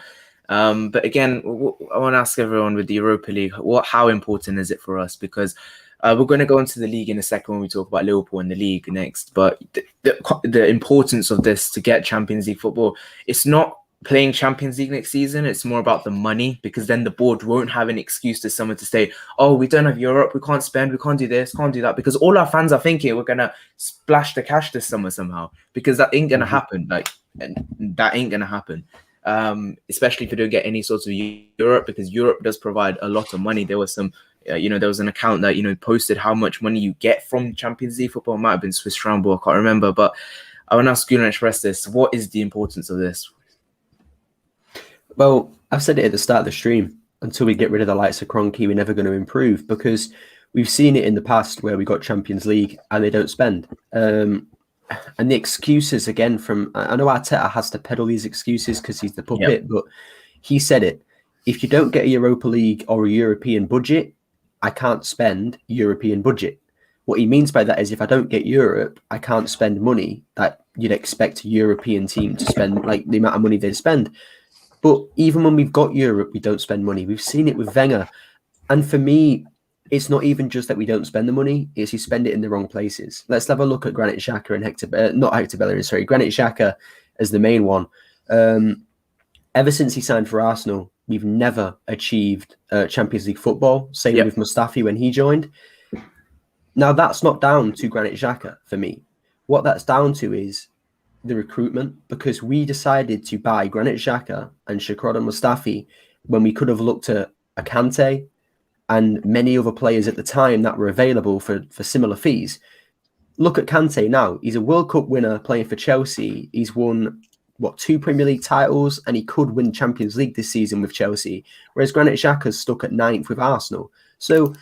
But again, I want to ask everyone with the Europa League, how important is it for us? Because we're going to go into the league in a second when we talk about Liverpool and the league next. But the importance of this to get Champions League football, it's not playing Champions League next season. It's more about the money, because then the board won't have an excuse to someone to say, oh, we don't have Europe, we can't spend, we can't do this, can't do that, because all our fans are thinking we're going to splash the cash this summer somehow, because that ain't going to happen. That ain't going to happen. Especially if you don't get any sort of Europe, because Europe does provide a lot of money. There was some, there was an account that, posted how much money you get from Champions League football. It might have been Swiss Ramble, I can't remember, but I want to ask you and express this. What is the importance of this? Well, I've said it at the start of the stream. Until we get rid of the likes of Kroenke, we're never going to improve, because we've seen it in the past where we got Champions League and they don't spend. And the excuses, again, I know Arteta has to peddle these excuses because he's the puppet, but he said it. If you don't get a Europa League or a European budget, I can't spend European budget. What he means by that is if I don't get Europe, I can't spend money that you'd expect a European team to spend, like the amount of money they spend. But even when we've got Europe, we don't spend money. We've seen it with Wenger. And for me, it's not even just that we don't spend the money, it's you spend it in the wrong places. Let's have a look at Granit Xhaka and Granit Xhaka as the main one. Ever since he signed for Arsenal, we've never achieved Champions League football. Same with Mustafi when he joined. Now, that's not down to Granit Xhaka for me. What that's down to is the recruitment, because we decided to buy Granit Xhaka and Shkodran Mustafi when we could have looked at Kante and many other players at the time that were available for similar fees. Look at Kante now. He's a World Cup winner playing for Chelsea. He's won, 2 Premier League titles, and he could win Champions League this season with Chelsea, whereas Granit Xhaka's stuck at 9th with Arsenal. So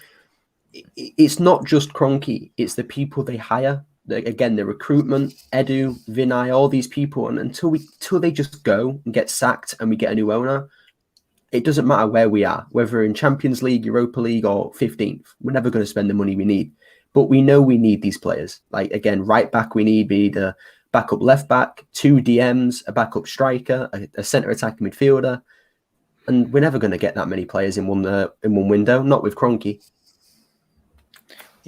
it's not just Kroenke, it's the people they hire. Again, the recruitment, Edu, Vinay, all these people, and until they just go and get sacked and we get a new owner, it doesn't matter where we are, whether in Champions League, Europa League, or 15th. We're never going to spend the money we need. But we know we need these players. Like, again, right back, we need a backup left back, 2 DMs, a backup striker, a centre attacking midfielder, and we're never going to get that many players in one window. Not with Kroenke.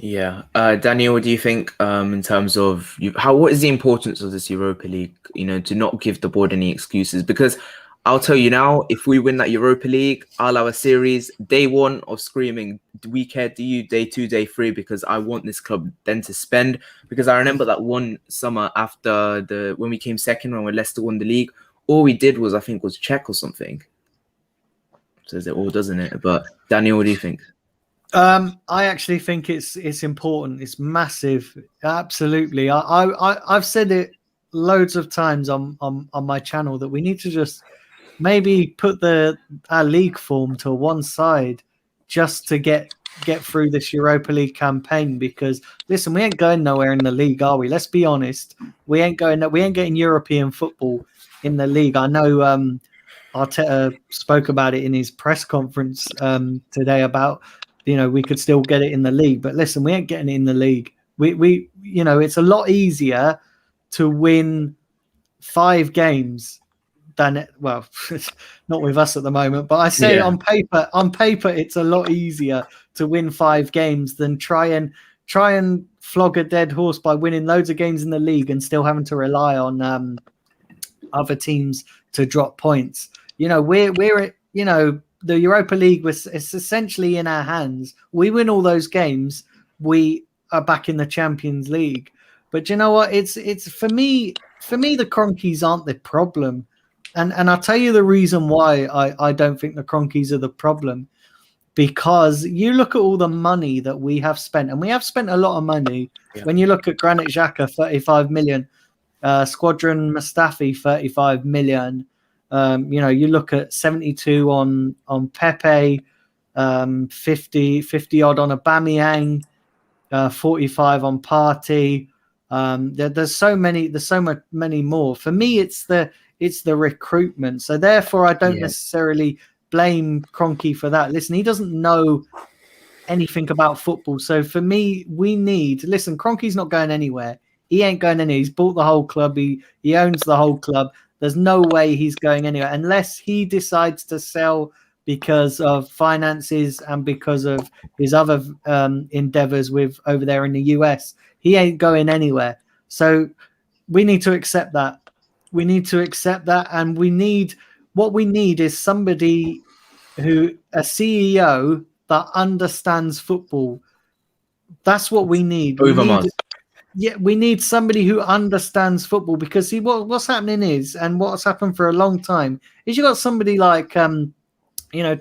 Yeah, Daniel, what do you think in terms of what is the importance of this Europa League? You know, to not give the board any excuses, because I'll tell you now, if we win that Europa League, I'll have a series day one of screaming, "Do we care? Do you?" Day two, day three, because I want this club then to spend. Because I remember that one summer after when we came second when Leicester won the league, all we did was check or something. Says it all, doesn't it? But Daniel, what do you think? I actually think it's important. It's massive. Absolutely. I've said it loads of times on my channel that we need to just maybe put our league form to one side just to get through this Europa League campaign. Because listen, we ain't going nowhere in the league, are we? Let's be honest. We ain't getting European football in the league. I know Arteta spoke about it in his press conference today about, we could still get it in the league. But listen, we ain't getting it in the league. We it's a lot easier to win 5 games than well, not with us at the moment. But I say on paper, it's a lot easier to win 5 games than try and flog a dead horse by winning loads of games in the league and still having to rely on other teams to drop points. We're the Europa League it's essentially in our hands. We win all those games, we are back in the Champions League. But you know what? It's for me the Cronkies aren't the problem. And I'll tell you the reason why I don't think the Cronkies are the problem. Because you look at all the money that we have spent, and we have spent a lot of money. Yeah. When you look at Granit Xhaka, 35 million, Squadron Mustafi, 35 million. You look at 72 on Pepe, 50 odd on Aubameyang, 45 on Partey. There's so many more. For me, it's the recruitment. So therefore, I don't necessarily blame Kroenke for that. Listen, he doesn't know anything about football. So for me, Kroenke's not going anywhere. He ain't going anywhere. He's bought the whole club. He owns the whole club. There's no way he's going anywhere unless he decides to sell because of finances and because of his other endeavors with over there in the US. He ain't going anywhere. So we need to accept that. And what we need is somebody a CEO that understands football. That's what we need. We need somebody who understands football, because what's happening is, and what's happened for a long time, is you got somebody like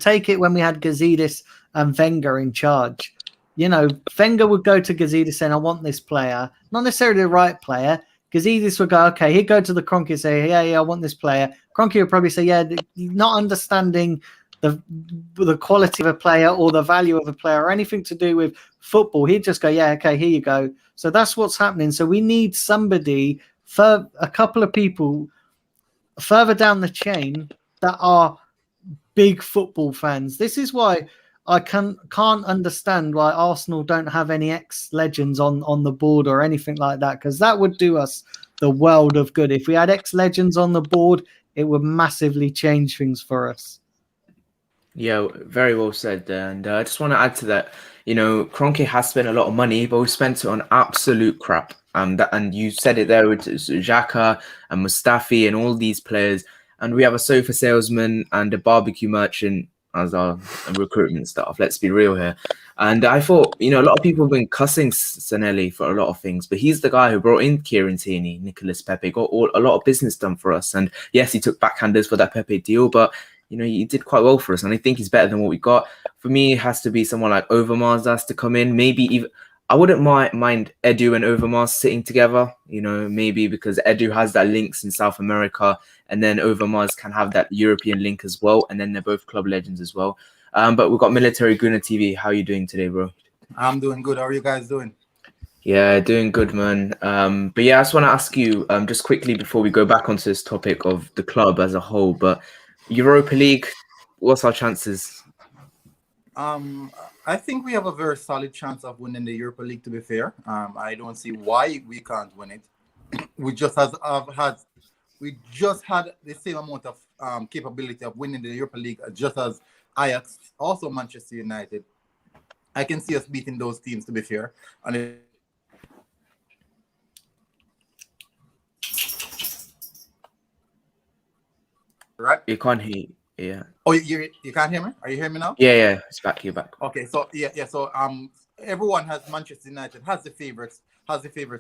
take it when we had Gazidis and Wenger in charge. Wenger would go to Gazidis saying, I want this player, not necessarily the right player. Gazidis would go, okay, he'd go to the Kroenke and say, yeah, I want this player. Kroenke would probably say, yeah, not understanding the quality of a player or the value of a player or anything to do with football. He'd just go, yeah, okay, here you go. So that's what's happening. So we need somebody, for a couple of people further down the chain that are big football fans. This is why I can't understand why Arsenal don't have any ex-legends on the board or anything like that, because that would do us the world of good. If we had ex-legends on the board, it would massively change things for us. Yeah, very well said. And I just want to add to that, Kroenke has spent a lot of money, but we spent it on absolute crap. And you said it there with Xhaka and Mustafi and all these players. And we have a sofa salesman and a barbecue merchant as our recruitment staff. Let's be real here. And I thought, a lot of people have been cussing Sanelli for a lot of things, but he's the guy who brought in Kieran Tierney, Nicolas Pepe, got a lot of business done for us. And yes, he took backhanders for that Pepe deal, but he did quite well for us, and I think he's better than what we got. For me, it has to be someone like Overmars has to come in. Maybe even I wouldn't mind Edu and Overmars sitting together. Maybe because Edu has that links in South America, and then Overmars can have that European link as well, and then they're both club legends as well. But we've got Military Guna TV. How are you doing today, bro? I'm doing good. How are you guys doing? Yeah, doing good, man. But yeah, I just want to ask you just quickly before we go back onto this topic of the club as a whole, but Europa League, what's our chances? I think we have a very solid chance of winning the Europa League, to be fair. I don't see why we can't win it. We just had the same amount of capability of winning the Europa League, just as Ajax, also Manchester United, I can see us beating those teams, to be fair. And right? You can't hear. Yeah. Oh, you can't hear me? Are you hearing me now? Yeah. It's back. You're back. Okay, so yeah. So everyone has Manchester United has the favorites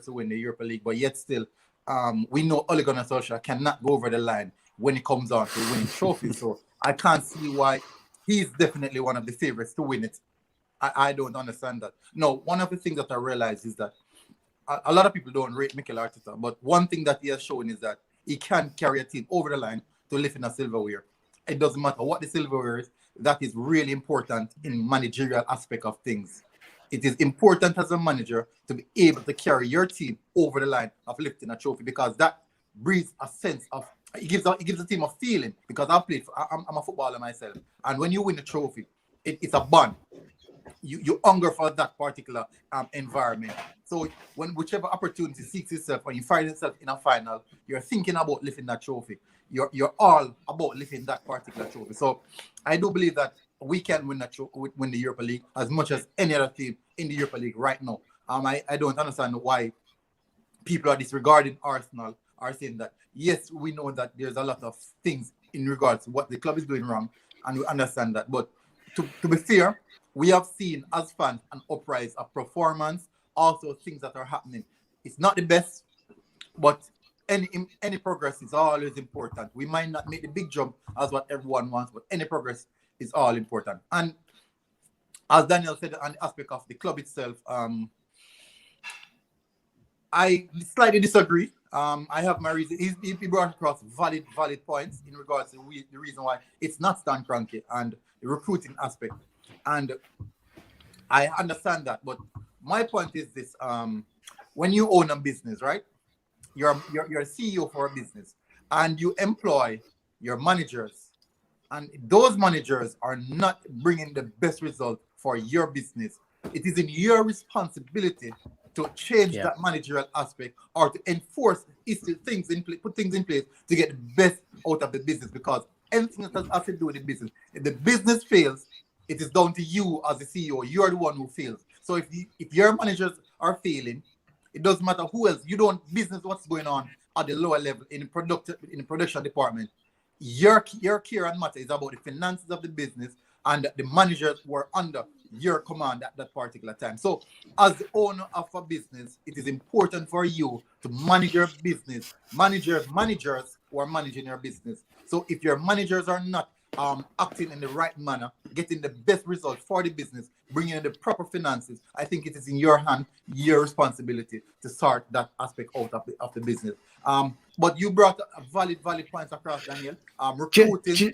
to win the Europa League, but yet still, we know Ole Gunnar Solskjaer cannot go over the line when it comes on to winning trophies. So I can't see why he's definitely one of the favorites to win it. I don't understand that. No, one of the things that I realize is that a lot of people don't rate Mikel Arteta, but one thing that he has shown is that he can carry a team over the line to lift in a silverware. It doesn't matter what the silverware is. That is really important in managerial aspect of things. It is important as a manager to be able to carry your team over the line of lifting a trophy, because that breeds a sense of, it gives the team a feeling. Because I'm a footballer myself, and when you win a trophy, it's a bond. You hunger for that particular environment. So whichever opportunity seeks itself, when you find yourself in a final, you're thinking about lifting that trophy. You're all about lifting that particular trophy. So I do believe that we can win the Europa League as much as any other team in the Europa League right now. I don't understand why people are disregarding Arsenal, are saying that yes, we know that there's a lot of things in regards to what the club is doing wrong, and we understand that. But to be fair, we have seen as fans an uprise of performance, also things that are happening. It's not the best, but any progress is always important. We might not make the big jump as what everyone wants, but any progress is all important. And as Daniel said, on the aspect of the club itself, I slightly disagree. I have my reason. He brought across valid points in regards to the reason why it's not Stan Kroenke and the recruiting aspect. And I understand that, but my point is this: when you own a business, right? You're a CEO for a business, and you employ your managers, and those managers are not bringing the best result for your business. It is in your responsibility to change that managerial aspect, or to enforce things in place, put things in place to get the best out of the business. Because anything that has to do with the business, if the business fails, it is down to you as the CEO. You're the one who fails. So if your managers are failing, it doesn't matter who else. You don't business what's going on at the lower level in the production department. Your care and matter is about the finances of the business and the managers were under your command at that particular time. So as the owner of a business, it is important for you to manage your business. Managers who are managing your business. So if your managers are not acting in the right manner, getting the best result for the business, bringing in the proper finances, I think it is in your hand, your responsibility to sort that aspect out of the business. But you brought a valid points across, Daniel. Recruiting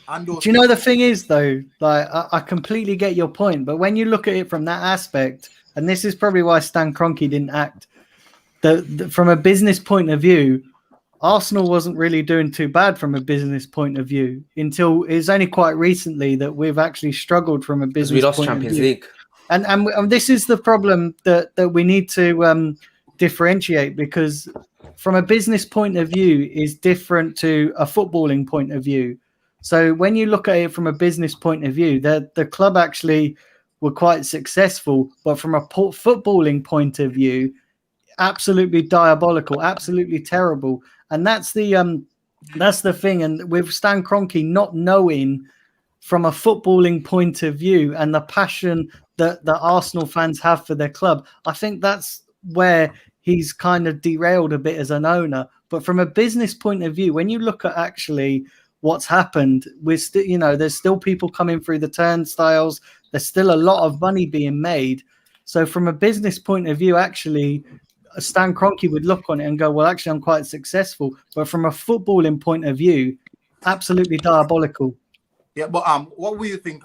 and those. Do you know the thing is though, like I completely get your point, but when you look at it from that aspect, and this is probably why Stan Kroenke didn't act, from a business point of view, Arsenal wasn't really doing too bad from a business point of view until it's only quite recently that we've actually struggled from a business we lost point Champions of view. League. And this is the problem that we need to differentiate, because from a business point of view is different to a footballing point of view. So when you look at it from a business point of view, the club actually were quite successful, but from a footballing point of view, absolutely diabolical, absolutely terrible. And that's the thing. And with Stan Kroenke not knowing from a footballing point of view and the passion that the Arsenal fans have for their club, I think that's where he's kind of derailed a bit as an owner. But from a business point of view, when you look at actually what's happened, we're still, there's still people coming through the turnstiles. There's still a lot of money being made. So from a business point of view, actually, Stan Kroenke would look on it and go, well, actually, I'm quite successful. But from a footballing point of view, absolutely diabolical. Yeah, but what will you think?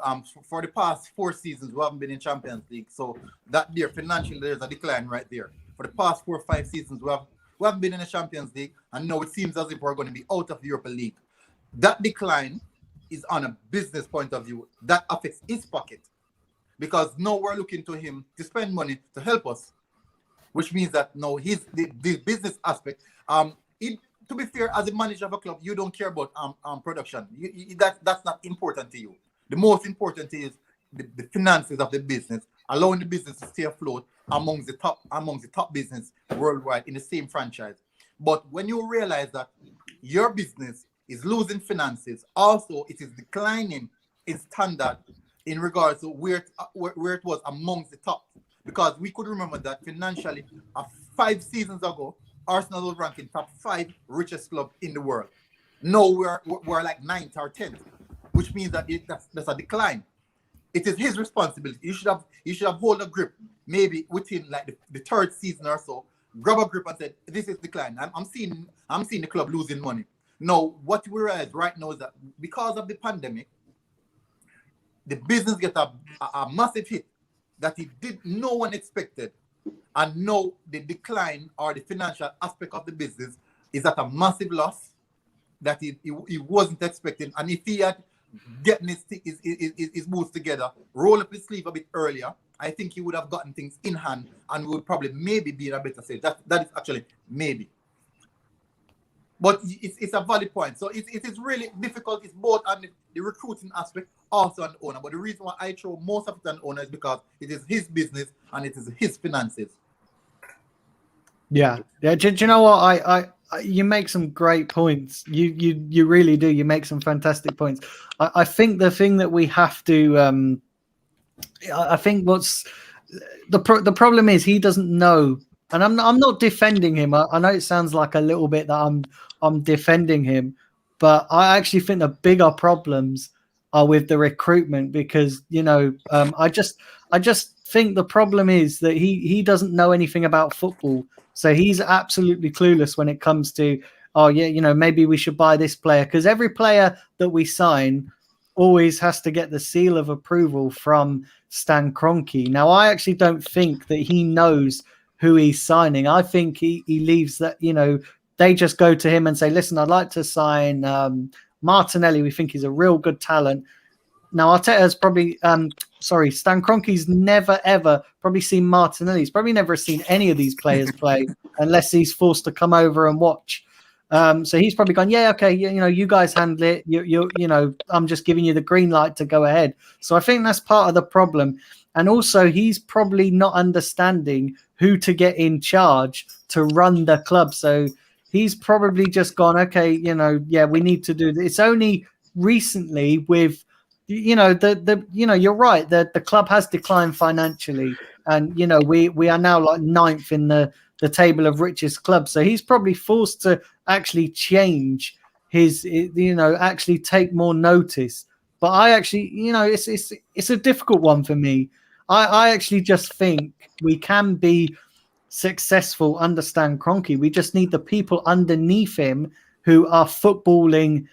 For the past 4 seasons, we haven't been in Champions League, so that there financially there's a decline right there. For the past 4 or 5 seasons, we haven't been in the Champions League, and now it seems as if we're going to be out of the Europa League. That decline is on a business point of view. That affects his pocket, because now we're looking to him to spend money to help us, which means that now he's the business aspect. To be fair, as a manager of a club, you don't care about production. That's not important to you. The most important is the finances of the business, allowing the business to stay afloat amongst the top business worldwide in the same franchise. But when you realize that your business is losing finances, also it is declining in standard in regards to where it was amongst the top. Because we could remember that financially, 5 seasons ago, Arsenal was ranking top 5 richest club in the world. Now we're like 9th or 10th, which means that that's a decline. It is his responsibility. You should have hold a grip, maybe within like the 3rd season or so, grab a grip and say, this is decline. I'm seeing the club losing money. Now, what we realize right now is that because of the pandemic, the business gets a massive hit that no one expected. And now the decline or the financial aspect of the business is at a massive loss that he wasn't expecting. And if he had getting his moves together, roll up his sleeve a bit earlier, I think he would have gotten things in hand and would probably maybe be in a better state. That is actually maybe. But it's a valid point. So it is really difficult. It's both on the recruiting aspect, also on the owner. But the reason why I throw most of it on the owner is because it is his business and it is his finances. Yeah. Do you know what? I you make some great points. You really do. You make some fantastic points. I think the thing that we have to I think what's the problem is he doesn't know, and I'm not defending him. I know it sounds like a little bit that I'm defending him, but I actually think the bigger problems are with the recruitment because I just think the problem is that he doesn't know anything about football, so he's absolutely clueless when it comes to maybe we should buy this player, because every player that we sign always has to get the seal of approval from Stan Kroenke. Now, I actually don't think that he knows who he's signing. I think he leaves that, they just go to him and say, listen, I'd like to sign Martinelli. We think he's a real good talent. Now, Arteta's probably, Stan Kroenke's never, ever probably seen Martinelli. He's probably never seen any of these players play unless he's forced to come over and watch. So he's probably gone, yeah, okay, you guys handle it. I'm just giving you the green light to go ahead. So I think that's part of the problem. And also, he's probably not understanding who to get in charge to run the club. So he's probably just gone, okay, we need to do this. It's only recently with, you're right, the club has declined financially. And, we are now like 9th in the table of richest clubs. So he's probably forced to actually change his, actually take more notice. But I actually, it's a difficult one for me. I actually just think we can be successful under Stan Kroenke. We just need the people underneath him who are footballing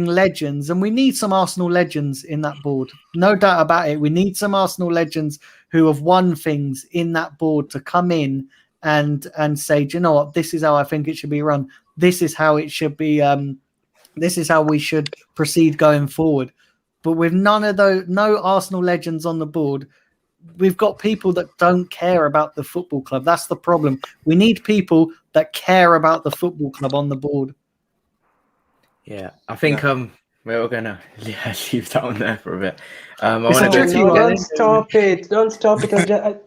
legends, and we need some Arsenal legends in that board. No doubt about it. We need some Arsenal legends who have won things in that board to come in and say, do you know what? This is how I think it should be run. This is how it should be. This is how we should proceed going forward. But with none of those, no Arsenal legends on the board, we've got people that don't care about the football club. That's the problem. We need people that care about the football club on the board. Yeah, I think we're gonna leave that one there for a bit. Don't stop it! Don't stop it!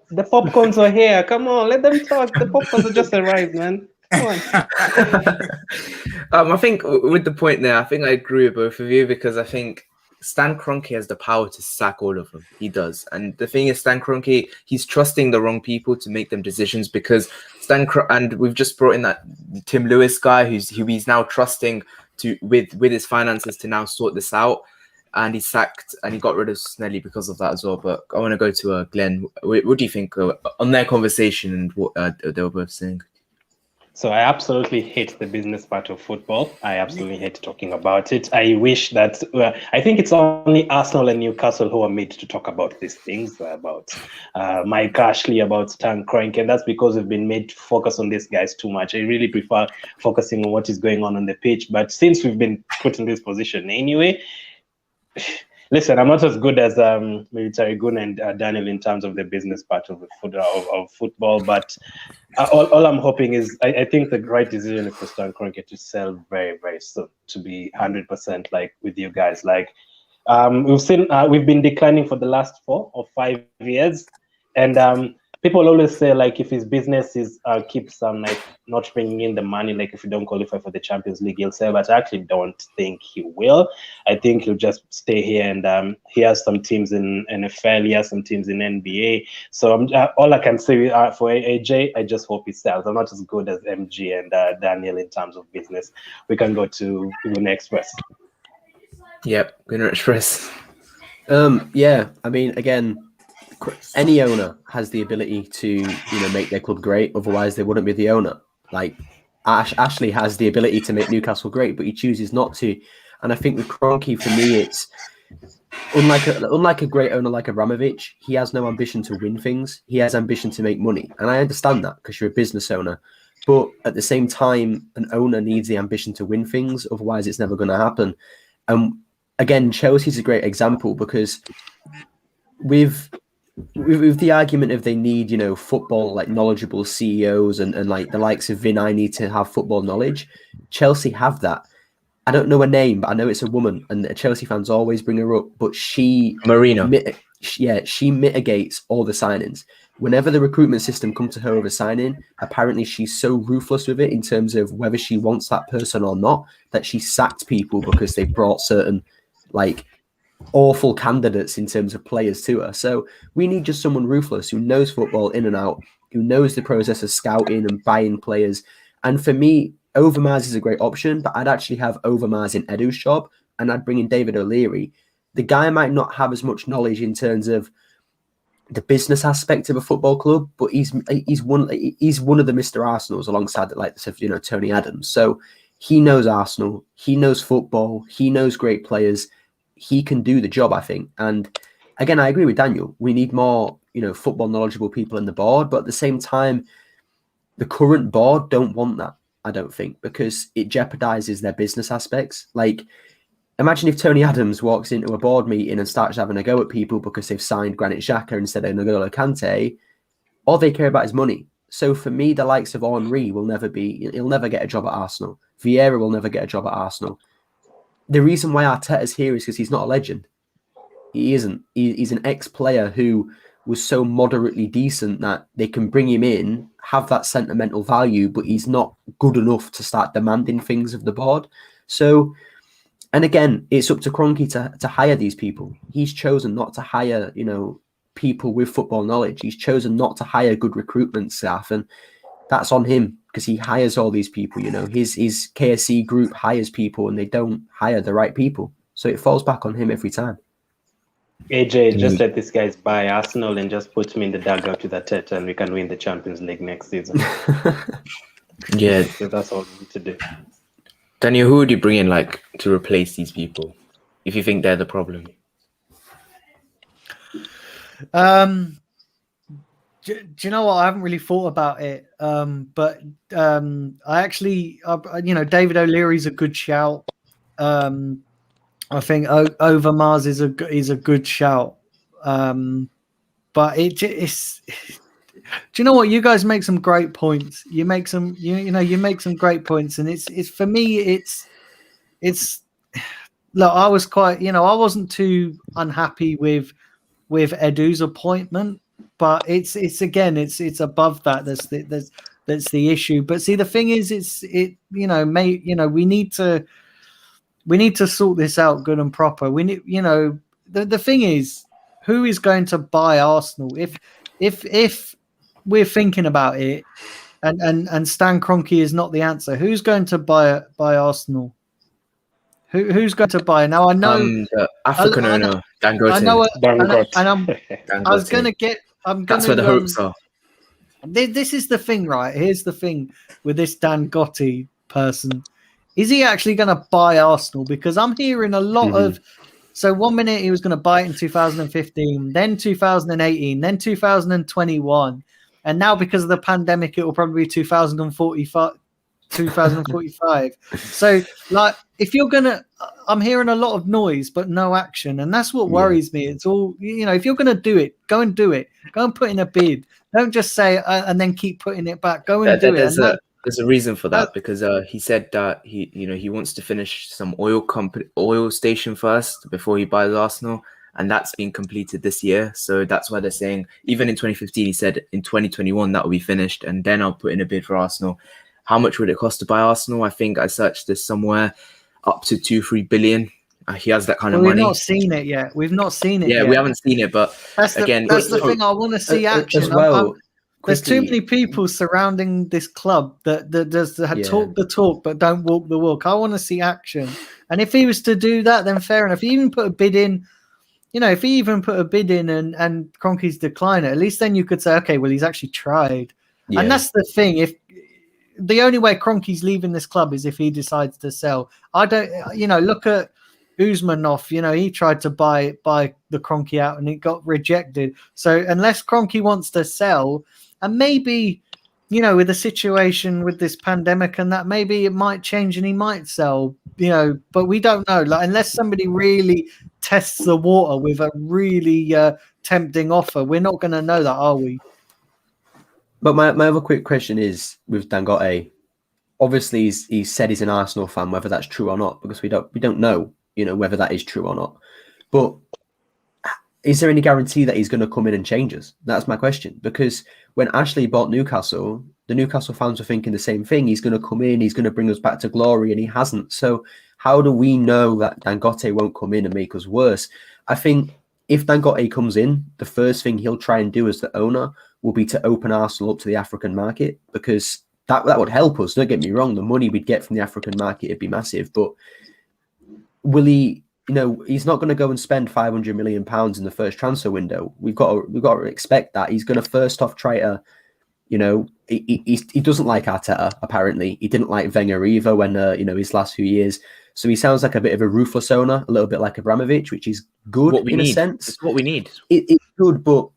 The popcorns are here. Come on, let them talk. The popcorns are just arrived, man. Come on. I think with the point there, I think I agree with both of you, because I think Stan Kroenke has the power to sack all of them. He does. And the thing is, Stan Kroenke, he's trusting the wrong people to make them decisions, because and we've just brought in that Tim Lewis guy who he's now trusting to with his finances to now sort this out. And he sacked and he got rid of Snelly because of that as well. But I want to go to Glenn. What do you think on their conversation and what they were both saying? So I absolutely hate the business part of football. I absolutely hate talking about it. I wish that I think it's only Arsenal and Newcastle who are made to talk about these things, about Mike Ashley, about Stan Kroenke, and that's because we've been made to focus on these guys too much. I really prefer focusing on what is going on the pitch. But since we've been put in this position anyway, listen, I'm not as good as Military Gun and Daniel in terms of the business part of football, but all I'm hoping is I think the right decision is for Stan Kroenke to sell very, very soon, to be 100% like with you guys. Like, We've been declining for the last 4 or 5 years, and people always say like if his business is keeps like not bringing in the money, like if you don't qualify for the Champions League, he'll say. But I actually don't think he will. I think he'll just stay here, and he has some teams in NFL, he has some teams in NBA. So all I can say for AJ, I just hope he sells. I'm not as good as MG and Daniel in terms of business. We can go to Gunner Express. Yep, Gunner Express. Yeah, I mean, again, any owner has the ability to, make their club great. Otherwise, they wouldn't be the owner. Like Ashley has the ability to make Newcastle great, but he chooses not to. And I think with Kroenke, for me, it's unlike a great owner like Abramovich. He has no ambition to win things. He has ambition to make money, and I understand that because you're a business owner. But at the same time, an owner needs the ambition to win things. Otherwise, it's never going to happen. And again, Chelsea's a great example because with the argument of they need, football, like knowledgeable CEOs and like the likes of Vinay need to have football knowledge. Chelsea have that. I don't know her name, but I know it's a woman, and Chelsea fans always bring her up. But Marina. She mitigates all the signings. Whenever the recruitment system comes to her with a signing, apparently she's so ruthless with it in terms of whether she wants that person or not, that she sacked people because they brought certain like awful candidates in terms of players to her. So we need just someone ruthless who knows football in and out, who knows the process of scouting and buying players. And for me, Overmars is a great option, but I'd actually have Overmars in Edu's job, and I'd bring in David O'Leary. The guy might not have as much knowledge in terms of the business aspect of a football club, but he's one of the Mr. Arsenals alongside the likes of Tony Adams. So he knows Arsenal, he knows football, he knows great players. He can do the job, I think. And again, I agree with Daniel. We need more, football knowledgeable people in the board. But at the same time, the current board don't want that, I don't think, because it jeopardizes their business aspects. Like, imagine if Tony Adams walks into a board meeting and starts having a go at people because they've signed Granit Xhaka instead of N'Golo Kante. All they care about is money. So for me, the likes of Henry he'll never get a job at Arsenal. Vieira will never get a job at Arsenal. The reason why Arteta's here is because he's not a legend. He isn't. He's an ex-player who was so moderately decent that they can bring him in, have that sentimental value, but he's not good enough to start demanding things of the board. So, and again, it's up to Kroenke to hire these people. He's chosen not to hire, people with football knowledge. He's chosen not to hire good recruitment staff, and that's on him. Because he hires all these people, his KSC group hires people and they don't hire the right people. So it falls back on him every time. AJ, just let these guys buy Arsenal and just put me in the dugout with Arteta and we can win the Champions League next season. Yeah. So that's all we need to do. Daniel, who would you bring in to replace these people if you think they're the problem? Do you know what? I haven't really thought about it, but I actually, David O'Leary's a good shout. I think Overmars is a good shout, but it's. Do you know what? You guys make some great points. You make some, you make some great points, and it's for me. It's. Look, I was quite, I wasn't too unhappy with Edu's appointment. But it's above that. That's the issue. But see, the thing is, we need to sort this out good and proper. We need, the thing is, who is going to buy Arsenal if we're thinking about it, and Stan Kroenke is not the answer. Who's going to buy Arsenal? Who's going to buy? Now I know the African owner, Dangote. I know, Dangote. and I was going to get. That's where the hopes are. This is the thing, right? Here's the thing with this Dangote person. Is he actually going to buy Arsenal? Because I'm hearing a lot of... So 1 minute he was going to buy it in 2015, then 2018, then 2021. And now because of the pandemic, it will probably be 2045. 2045. So, if you're going to... I'm hearing a lot of noise, but no action. And that's what worries me. It's all, if you're going to do it, go and do it. Go and put in a bid. Don't just say and then keep putting it back. Go and do it. There's a reason for that because he said that he wants to finish some oil station first before he buys Arsenal, and that's been completed this year. So that's why they're saying even in 2015 he said in 2021 that will be finished, and then I'll put in a bid for Arsenal. How much would it cost to buy Arsenal? I think I searched this somewhere up to 2-3 billion. He has that kind of money. We've not seen it yet. We've not seen it yet. Yeah, we haven't seen it, but that's the thing. I want to see action as well. There's too many people surrounding this club that talk the talk but don't walk the walk. I want to see action. And if he was to do that, then fair enough. He even put a bid in, if he even put a bid in and Kroenke's decline it, at least then you could say, okay, well, he's actually tried. Yeah. And that's the thing. If the only way Kroenke's leaving this club is if he decides to sell. I don't, look at Usmanov, he tried to buy the Kroenke out and it got rejected. So unless Kroenke wants to sell, and maybe, with the situation with this pandemic and that, maybe it might change and he might sell, but we don't know. Like, unless somebody really tests the water with a really tempting offer, we're not going to know that, are we? But my other quick question is with Dangote. Obviously, he's said he's an Arsenal fan, whether that's true or not, because we don't know, whether that is true or not. But is there any guarantee that he's going to come in and change us? That's my question. Because when Ashley bought Newcastle, the Newcastle fans were thinking the same thing. He's going to come in, he's going to bring us back to glory, and he hasn't. So how do we know that Dangote won't come in and make us worse? I think if Dangote comes in, the first thing he'll try and do as the owner will be to open Arsenal up to the African market, because that would help us. Don't get me wrong. The money we'd get from the African market would be massive. But will he... he's not going to go and spend £500 million in the first transfer window. We've got to expect that. He's going to first off try to, he doesn't like Arteta, apparently. He didn't like Wenger either when, his last few years. So he sounds like a bit of a ruthless owner, a little bit like Abramovich, which is good a sense. It's what we need. It's good, but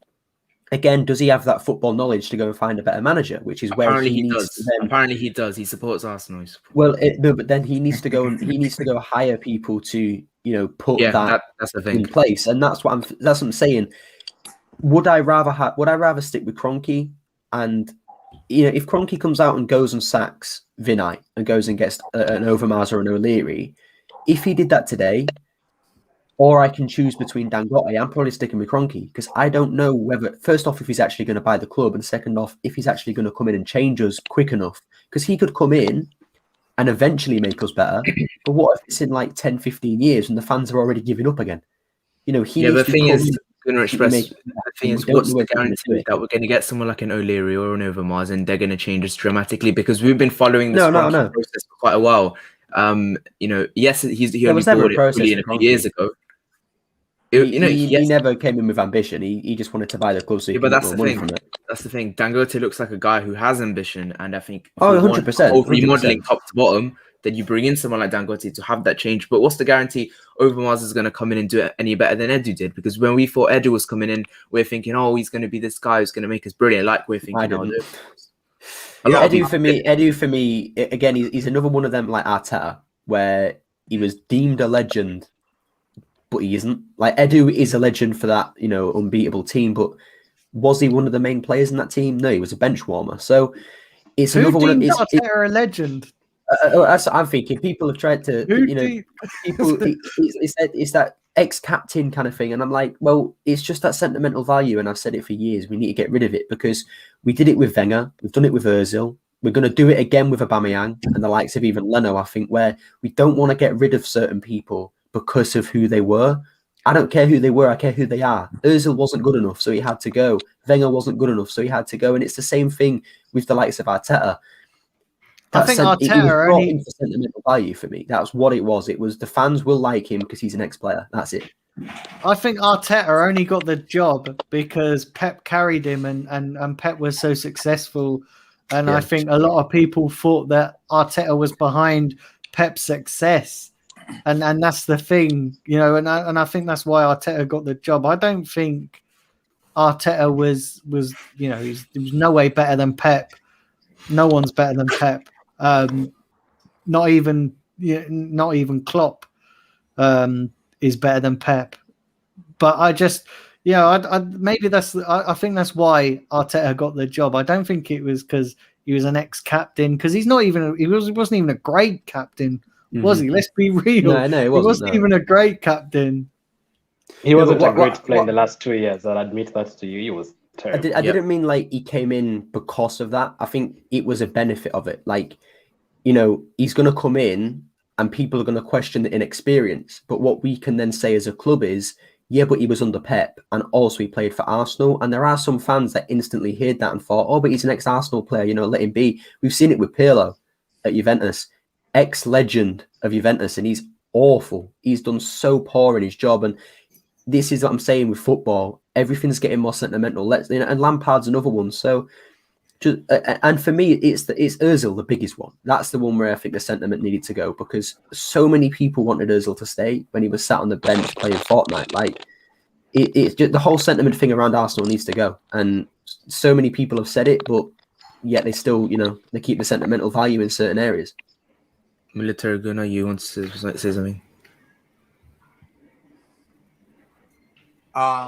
again, does he have that football knowledge to go and find a better manager? Which is where apparently he needs does. To then... Apparently he does. He supports Arsenal. Well, but then he needs to go and hire people to put that's the thing in place, and that's what I'm saying. Would I rather stick with Kroenke? And if Kroenke comes out and goes and sacks Vinay and goes and gets an Overmars or an O'Leary, if he did that today, or I can choose between Dangote, I'm probably sticking with Kroenke, because I don't know whether, first off, if he's actually going to buy the club, and second off, if he's actually going to come in and change us quick enough, because he could come in and eventually make us better. But what if it's in like 10, 15 years and the fans are already giving up again? The thing is, what's the guarantee that we're going to get someone like an O'Leary or an Overmars and they're going to change us dramatically? Because we've been following this process for quite a while. Yes, he only bought it really a few years ago. He never came in with ambition. He just wanted to buy the club so he could get more money from it. That's the thing. Dangote looks like a guy who has ambition, and I think 100%. Remodeling top to bottom, then you bring in someone like Dangote to have that change. But what's the guarantee Overmars is going to come in and do it any better than Edu did? Because when we thought Edu was coming in, we're thinking, he's going to be this guy who's going to make us brilliant. Like we're thinking, Edu for me, again, he's another one of them like Arteta, where he was deemed a legend, but he isn't. Like Edu is a legend for that, unbeatable team, but was he one of the main players in that team? No, he was a bench warmer. So it's another one of Arteta a legend. That's what I'm thinking. People have tried to, it's that ex-captain kind of thing, and I'm like, well, it's just that sentimental value, and I've said it for years. We need to get rid of it, because we did it with Wenger, we've done it with Özil, we're going to do it again with Aubameyang and the likes of even Leno. I think where we don't want to get rid of certain people because of who they were. I don't care who they were, I care who they are. Özil wasn't good enough, so he had to go. Wenger wasn't good enough, so he had to go. And it's the same thing with the likes of Arteta. I think Arteta only into sentimental value for me. That's what it was. It was the fans will like him because he's an ex-player. That's it. I think Arteta only got the job because Pep carried him, and Pep was so successful. And I think a lot of people thought that Arteta was behind Pep's success. And that's the thing, and I think that's why Arteta got the job. I don't think Arteta was he was no way better than Pep. No one's better than Pep. Not even Klopp is better than Pep. But I just, maybe I think that's why Arteta got the job. I don't think it was because he was an ex-captain, because he wasn't even a great captain, was he? Let's be real. No, He he wasn't even a great captain. He wasn't a great player in what- the last 2 years. I'll admit that to you. He was terrible. I didn't mean like he came in because of that. I think it was a benefit of it. Like, you know, he's going to come in and people are going to question the inexperience. But what we can then say as a club is, yeah, but he was under Pep and also he played for Arsenal. And there are some fans that instantly heard that and thought, oh, but he's an ex-Arsenal player, you know, let him be. We've seen it with Pirlo at Juventus, ex-legend of Juventus, and he's awful. He's done so poor in his job. And this is what I'm saying with football. Everything's getting more sentimental. And Lampard's another one. So, and for me, it's Özil, the biggest one. That's the one where I think the sentiment needed to go, because so many people wanted Özil to stay when he was sat on the bench playing Fortnite. Like, it's just the whole sentiment thing around Arsenal needs to go. And so many people have said it, but yet they still, you know, they keep the sentimental value in certain areas. Military Gunner, you want to say something?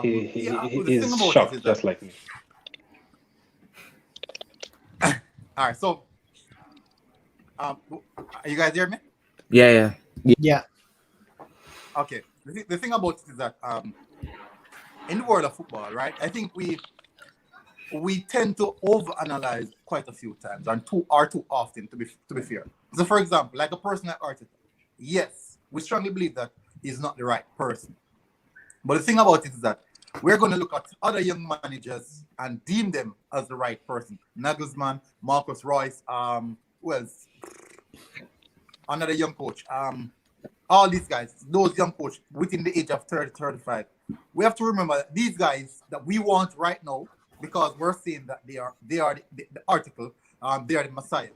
He's shocked, just like me. All right, so are you guys hear me? Yeah. Yeah. Okay. The thing about it is that in the world of football, right? I think we tend to overanalyze quite a few times and too often, to be fair. So, for example, like a person like Arteta, yes, we strongly believe that he's not the right person. But the thing about it is that we're going to look at other young managers and deem them as the right person. Nagelsmann, Marcus Royce, another young coach. All these guys, those young coaches within the age of 30, 35. We have to remember that these guys that we want right now, because we're saying that they are the article, they are the Messiah.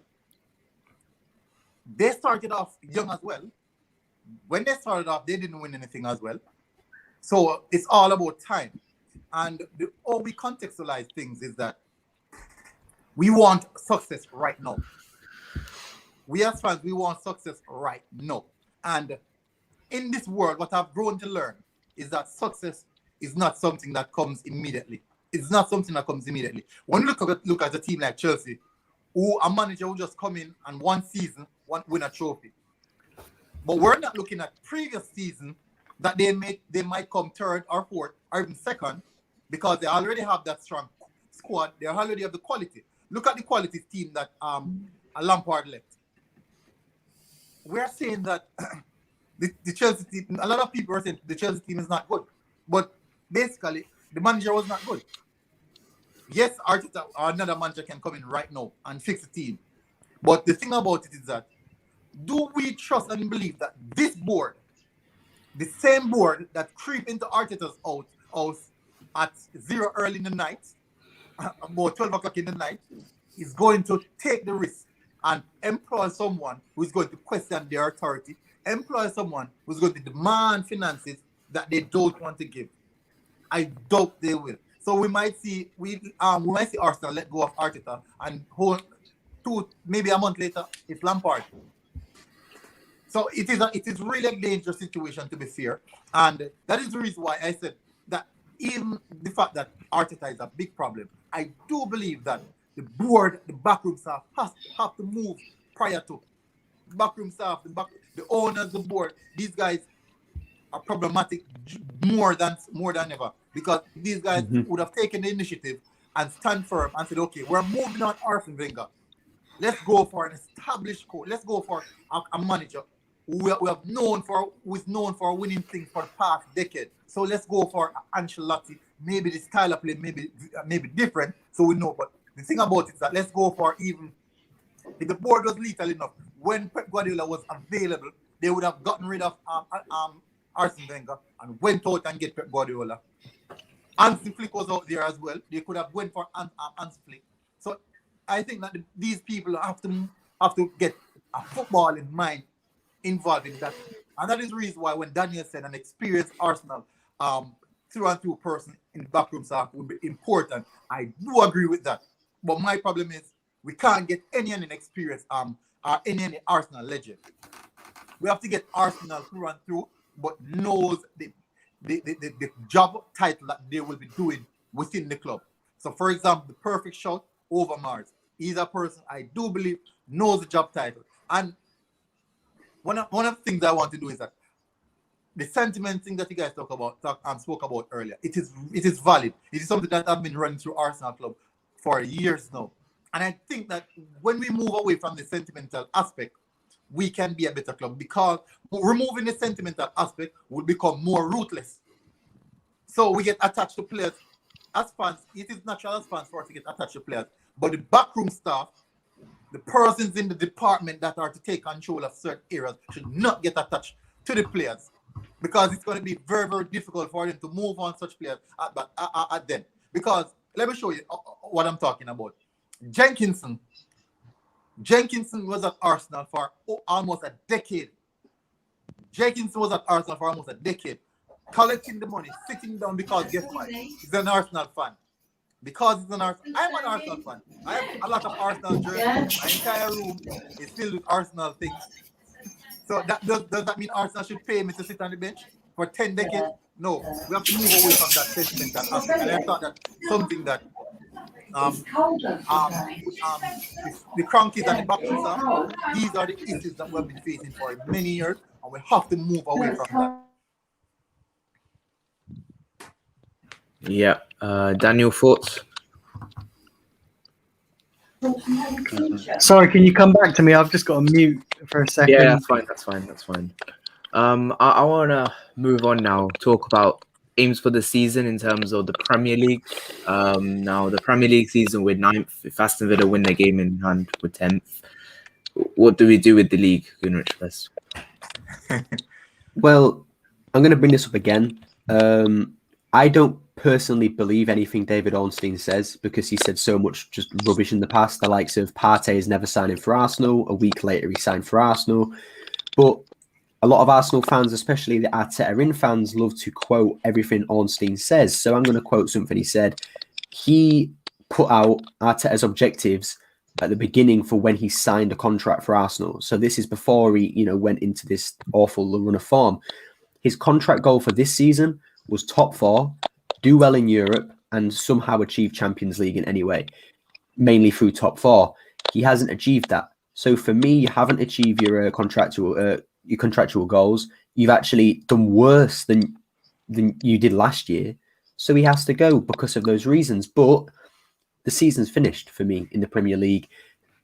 They started off young as well. When they started off, they didn't win anything as well. So it's all about time. And the way we contextualize things is that we want success right now. We as fans, we want success right now. And in this world, what I've grown to learn is that success is not something that comes immediately. It's not something that comes immediately. When you look at a team like Chelsea, who a manager will just come in and one season win a trophy. But we're not looking at previous season that they might come third or fourth or even second, because they already have that strong squad. They already have the quality. Look at the quality team that Lampard left. We're saying that the Chelsea team, a lot of people are saying the Chelsea team is not good. But basically, the manager was not good. Yes, Arteta or another manager can come in right now and fix the team. But the thing about it is that, do we trust and believe that this board, the same board that creep into Arteta's house at 0 early in the night, about 12 o'clock in the night, is going to take the risk and employ someone who's going to question their authority, employ someone who's going to demand finances that they don't want to give? I doubt they will. So we might see Arsenal let go of Arteta and maybe a month later it's Lampard. So it is really a dangerous situation, to be fair. And that is the reason why I said that even the fact that Arteta is a big problem, I do believe that the board, the backroom staff have to move prior to. Backroom staff, the owners, the board, these guys are problematic more than ever, because these guys would have taken the initiative and stand firm and said, okay, we're moving on Arsene Wenger. Let's go for an established coach. Let's go for a manager who is known for winning things for the past decade. So let's go for Ancelotti. Maybe the style of play maybe different, so we know. But the thing about it is that let's go for, even if the board was lethal enough, when Pep Guardiola was available, they would have gotten rid of Arsene Wenger and went out and get Pep Guardiola. Hansi Flick was out there as well. They could have went for Hansi Flick. So I think that these people have to get a football in mind involved in that. And that is the reason why when Daniel said an experienced Arsenal through and through person in the backroom staff would be important, I do agree with that. But my problem is we can't get any inexperienced or any Arsenal legend. We have to get Arsenal through and through, but knows the job title that they will be doing within the club. So, for example, the perfect shout, Overmars. He's a person I do believe knows the job title. And one of the things I want to do is that the sentiment thing that you guys spoke about earlier, it is valid. It is something that I've been running through Arsenal Club for years now. And I think that when we move away from the sentimental aspect, we can be a better club, because removing the sentimental aspect will become more ruthless. So we get attached to players. As fans, it is natural as fans for us to get attached to players. But the backroom staff, the persons in the department that are to take control of certain areas, should not get attached to the players, because it's going to be very, very difficult for them to move on such players at them. Because let me show you what I'm talking about. Jenkinson was at Arsenal for almost a decade. Collecting the money, sitting down, because guess what? He's an Arsenal fan. I'm an Arsenal fan. I have a lot of Arsenal jerseys. My entire room is filled with Arsenal things. So does that mean Arsenal should pay me to sit on the bench for 10 decades? No, we have to move away from that sentimental aspect. And I thought that something that the crankies and the backroom staff, these are the issues that we've been facing for many years, and we have to move away from that. Yeah. Daniel, thoughts? Sorry, can you come back to me? I've just got to mute for a second. Yeah, that's fine. I want to move on now, talk about aims for the season in terms of the Premier League. Now, the Premier League season, we're 9th. If Aston Villa win their game in hand, we're 10th. What do we do with the league, Gunrich, first? Well, I'm going to bring this up again. I don't personally believe anything David Ornstein says, because he said so much just rubbish in the past. The likes of Partey is never signing for Arsenal. A week later, he signed for Arsenal. But a lot of Arsenal fans, especially the Arteta-in fans, love to quote everything Ornstein says. So I'm going to quote something he said. He put out Arteta's objectives at the beginning for when he signed a contract for Arsenal. So this is before he, went into this awful run of form. His contract goal for this season was top 4, do well in Europe, and somehow achieve Champions League in any way, mainly through top 4. He hasn't achieved that. So for me, you haven't achieved your contractual goals. You've actually done worse than you did last year. So he has to go because of those reasons. But the season's finished for me in the Premier League.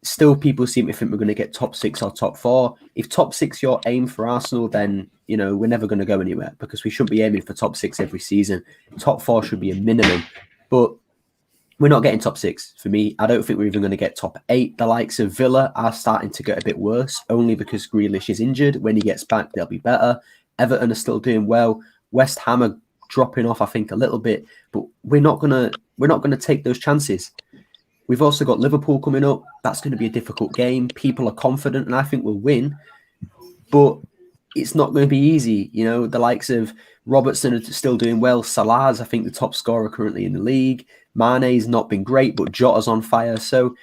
Still, people seem to think we're going to get top 6 or top 4. If top 6 your aim for Arsenal, then we're never going to go anywhere, because we shouldn't be aiming for top 6 every season. Top 4 should be a minimum, but we're not getting top 6 for me. I don't think we're even going to get top 8. The likes of Villa are starting to get a bit worse, only because Grealish is injured. When he gets back, they'll be better. Everton are still doing well. West Ham are dropping off, I think, a little bit, but we're not gonna take those chances. We've also got Liverpool coming up. That's going to be a difficult game. People are confident, and I think we'll win. But it's not going to be easy. The likes of Robertson are still doing well. Salah's, I think, the top scorer currently in the league. Mane's not been great, but Jota's on fire. So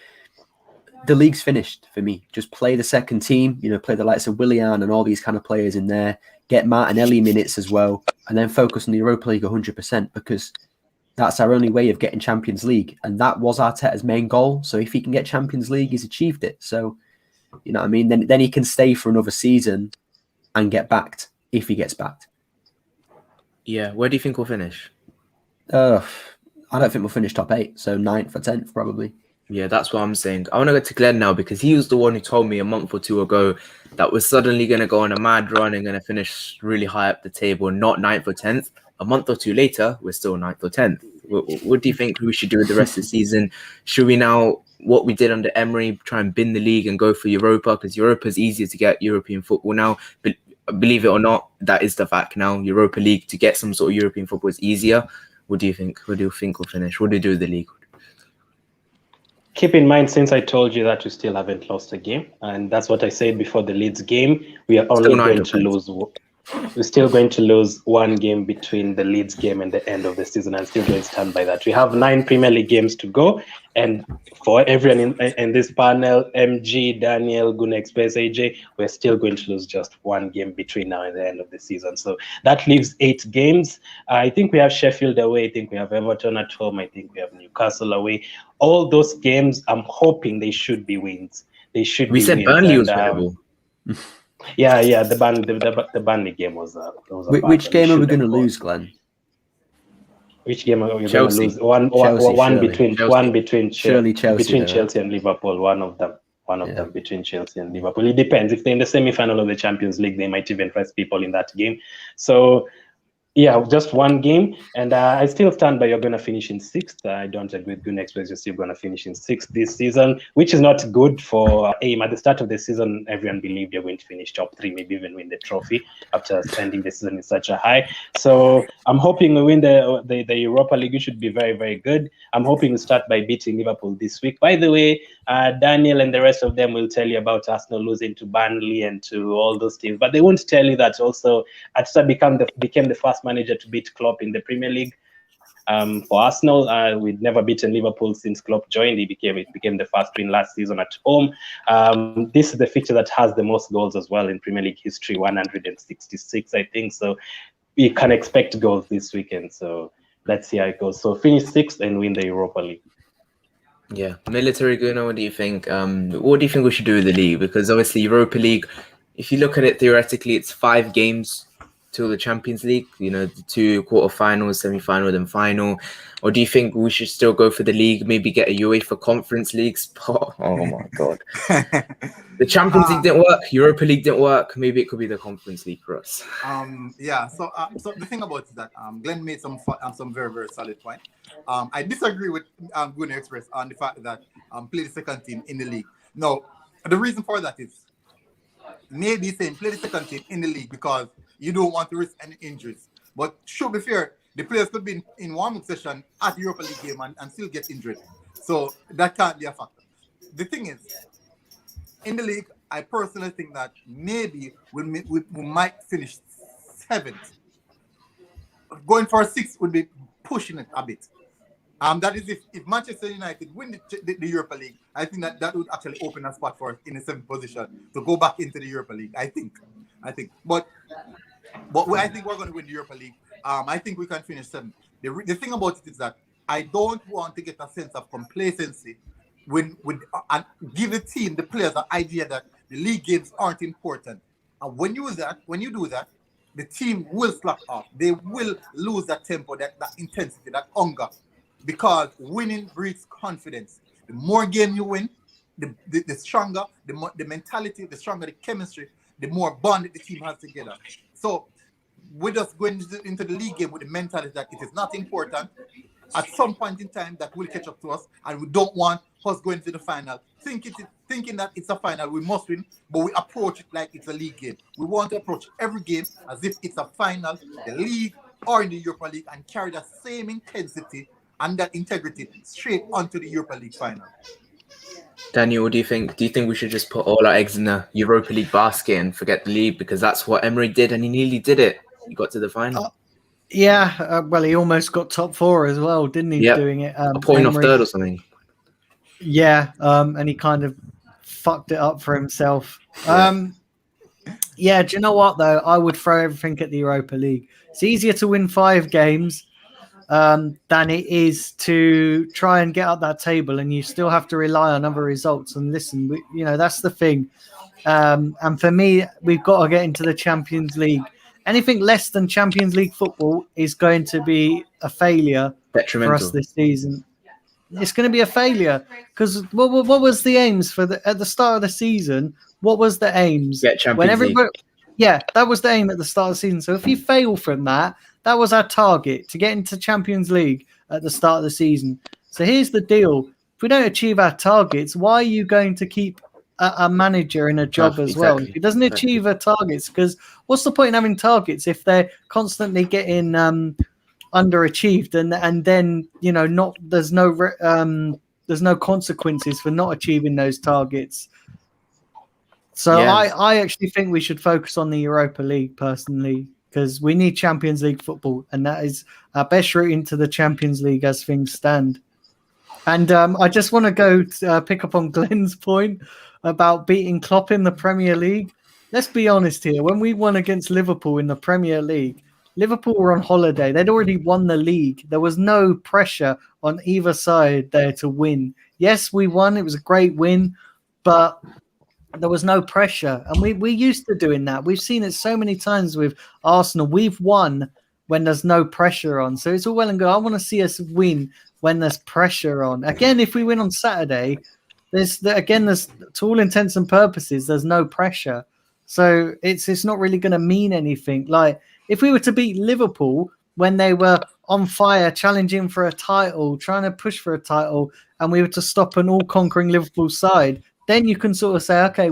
the league's finished for me. Just play the second team. Play the likes of Willian and all these kind of players in there. Get Martinelli minutes as well, and then focus on the Europa League 100%, because that's our only way of getting Champions League. And that was Arteta's main goal. So if he can get Champions League, he's achieved it. So, what I mean? Then he can stay for another season and get backed, if he gets backed. Yeah. Where do you think we'll finish? I don't think we'll finish top 8. So 9th or 10th, probably. Yeah, that's what I'm saying. I want to go to Glen now, because he was the one who told me a month or 2 ago that we're suddenly going to go on a mad run and going to finish really high up the table, not 9th or 10th. A month or 2 later, we're still 9th or 10th. What do you think we should do with the rest of the season? Should we now, what we did under Emery, try and bin the league and go for Europa? Because Europa is easier to get European football now. But believe it or not, that is the fact now. Europa League, to get some sort of European football is easier. What do you think? Where do you think we'll finish? What do you do with the league? Keep in mind, since I told you that we still haven't lost a game, and that's what I said before the Leeds game, we are only going to lose. We're still going to lose one game between the Leeds game and the end of the season, and still going to stand by that. We have 9 Premier League games to go, and for everyone in this panel, MG, Daniel, Guna Express, AJ, we're still going to lose just one game between now and the end of the season. So that leaves 8 games. I think we have Sheffield away. I think we have Everton at home. I think we have Newcastle away. All those games, I'm hoping they should be wins. They should be wins. We said Burnley was winnable. Yeah. The Burnley game was a Which game are we going to lose, Glenn? Which game are we going to Chelsea. lose? One between Chelsea and Liverpool. One of them between Chelsea and Liverpool. It depends. If they're in the semi-final of the Champions League, they might even rest people in that game. So yeah, just one game, and I still stand by you're going to finish in 6th. I don't agree with Gun Express. You're still going to finish in 6th this season, which is not good for AIM. At the start of the season, everyone believed you're going to finish top 3, maybe even win the trophy after ending the season in such a high. So I'm hoping we win the Europa League. We should be very, very good. I'm hoping we start by beating Liverpool this week. By the way, Daniel and the rest of them will tell you about Arsenal losing to Burnley and to all those teams, but they won't tell you that also Arteta became the first manager to beat Klopp in the Premier League. For Arsenal, we'd never beaten Liverpool since Klopp joined. It became the first win last season at home. This is the fixture that has the most goals as well in Premier League history, 166, I think. So we can expect goals this weekend. So let's see how it goes. So finish 6th and win the Europa League. Yeah, military Guna, what do you think? What do you think we should do with the league? Because obviously Europa League, if you look at it theoretically, it's 5 games till the Champions League. You know, the 2 quarterfinals, semi-final, then final. Or do you think we should still go for the league? Maybe get a UEFA Conference League spot? Oh my God! The Champions League didn't work. Europa League didn't work. Maybe it could be the Conference League for us. Yeah. So the thing about it is that Glenn made some very, very solid point. I disagree with Guna Express on the fact that play the second team in the league. No, the reason for that is maybe saying play the second team in the league because you don't want to risk any injuries. But should be fair, the players could be in warm-up session at the Europa League game and still get injured. So that can't be a factor. The thing is, in the league, I personally think that maybe we might finish 7th. Going for a 6th would be pushing it a bit. That is if Manchester United win the Europa League, I think that would actually open a spot for us in the 7th position to go back into the Europa League. I think. But I think we're going to win the Europa League. I think we can finish 7th. The thing about it is that I don't want to get a sense of complacency when give the team, the players, the idea that the league games aren't important. And when you do that, the team will slack off. They will lose that tempo, that intensity, that hunger, because winning breeds confidence. The more game you win, the stronger the mentality, the stronger the chemistry, the more bond that the team has together. So we're just going into the league game with the mentality that it is not important. At some point in time, that will catch up to us, and we don't want us going to the final thinking that it's a final, we must win, but we approach it like it's a league game. We want to approach every game as if it's a final, the league or in the Europa League, and carry that same intensity and that integrity straight onto the Europa League final. Daniel, what do you think? Do you think we should just put all our eggs in the Europa League basket and forget the league? Because that's what Emery did, and he nearly did it. He got to the final. Well, he almost got top 4 as well, didn't he? Yep. Doing it, a point Emery, off 3rd or something. Yeah, and he kind of fucked it up for himself. Do you know what though? I would throw everything at the Europa League. It's easier to win 5 games than it is to try and get up that table, and you still have to rely on other results. And listen, that's the thing. And for me, we've got to get into the Champions League. Anything less than Champions League football is going to be a failure for us this season. It's going to be a failure because what was the aims at the start of the season? What was the aims? Get Champions League. Yeah, that was the aim at the start of the season. So if you fail from that, that was our target, to get into Champions League at the start of the season. So here's the deal. If we don't achieve our targets, why are you going to keep a manager in a job as well? If he doesn't achieve our targets, because what's the point in having targets if they're constantly getting underachieved and then there's no consequences for not achieving those targets? So Yes. I actually think we should focus on the Europa League personally, because we need Champions League football, and that is our best route into the Champions League as things stand. And I just want to go pick up on Glen's point about beating Klopp in the Premier League. Let's be honest here. When we won against Liverpool in the Premier League, Liverpool were on holiday. They'd already won the league. There was no pressure on either side there to win. Yes, we won. It was a great win, but there was no pressure. And we're used to doing that. We've seen it so many times with Arsenal. We've won when there's no pressure on. So it's all well and good. I want to see us win when there's pressure on. Again, if we win on Saturday, there's to all intents and purposes, there's no pressure. So it's not really going to mean anything. Like if we were to beat Liverpool when they were on fire, challenging for a title, trying to push for a title, and we were to stop an all-conquering Liverpool side, then you can sort of say, okay,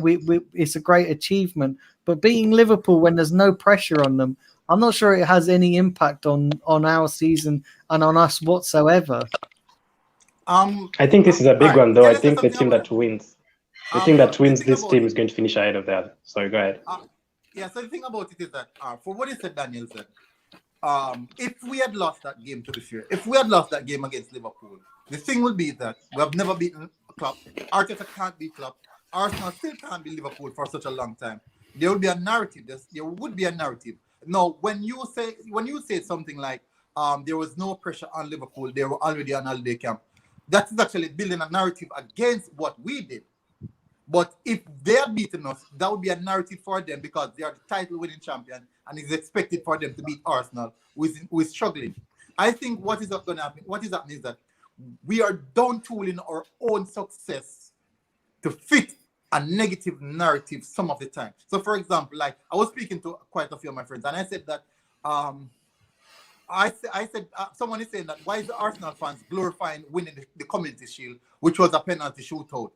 it's a great achievement. But beating Liverpool when there's no pressure on them, I'm not sure it has any impact on our season and on us whatsoever. I think this is a big one, though. I think the team that wins, this team is going to finish ahead of that. Sorry, go ahead. So the thing about it is that, for what you said, Daniel said, if we had lost that game to this year, if we had lost that game against Liverpool, the thing will be that we have never beaten Klopp. Arteta can't beat Klopp. Arsenal still can't beat Liverpool for such a long time. There will be a narrative. There would be a narrative. Now, when you say something like there was no pressure on Liverpool, they were already on holiday camp, that is actually building a narrative against what we did. But if they are beating us, that would be a narrative for them because they are the title-winning champion and it's expected for them to beat Arsenal, who is struggling. I think what is going to happen? What is happening is that we are down-tooling our own success to fit a negative narrative some of the time. So, for example, like I was speaking to quite a few of my friends, and I said that someone is saying that why is the Arsenal fans glorifying winning the Community Shield, which was a penalty shootout?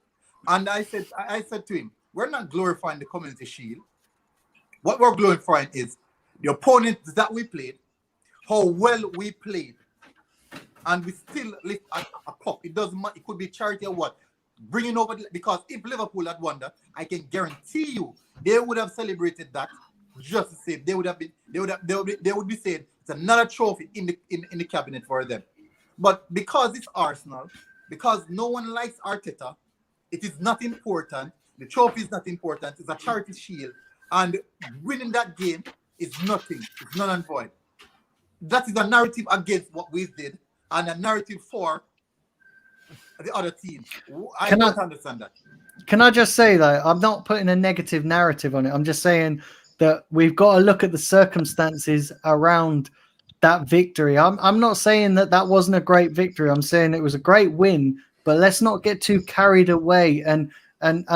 And I said to him, we're not glorifying the Community Shield. What we're glorifying is the opponents that we played, how well we played, and we still lift a cup. It doesn't matter. It could be charity or what. Bringing over because if Liverpool had won that, I can guarantee you they would have celebrated that just the same. They would be saying it's another trophy in the cabinet for them. But because it's Arsenal, because no one likes Arteta, it is not important. The trophy is not important. It's a charity shield, and winning that game is nothing. It's null and void. That is a narrative against what we did, and a narrative for the other team. I don't understand that. Can I just say that I'm not putting a negative narrative on it. I'm just saying that we've got to look at the circumstances around that victory. I'm not saying that wasn't a great victory. I'm saying it was a great win, but let's not get too carried away and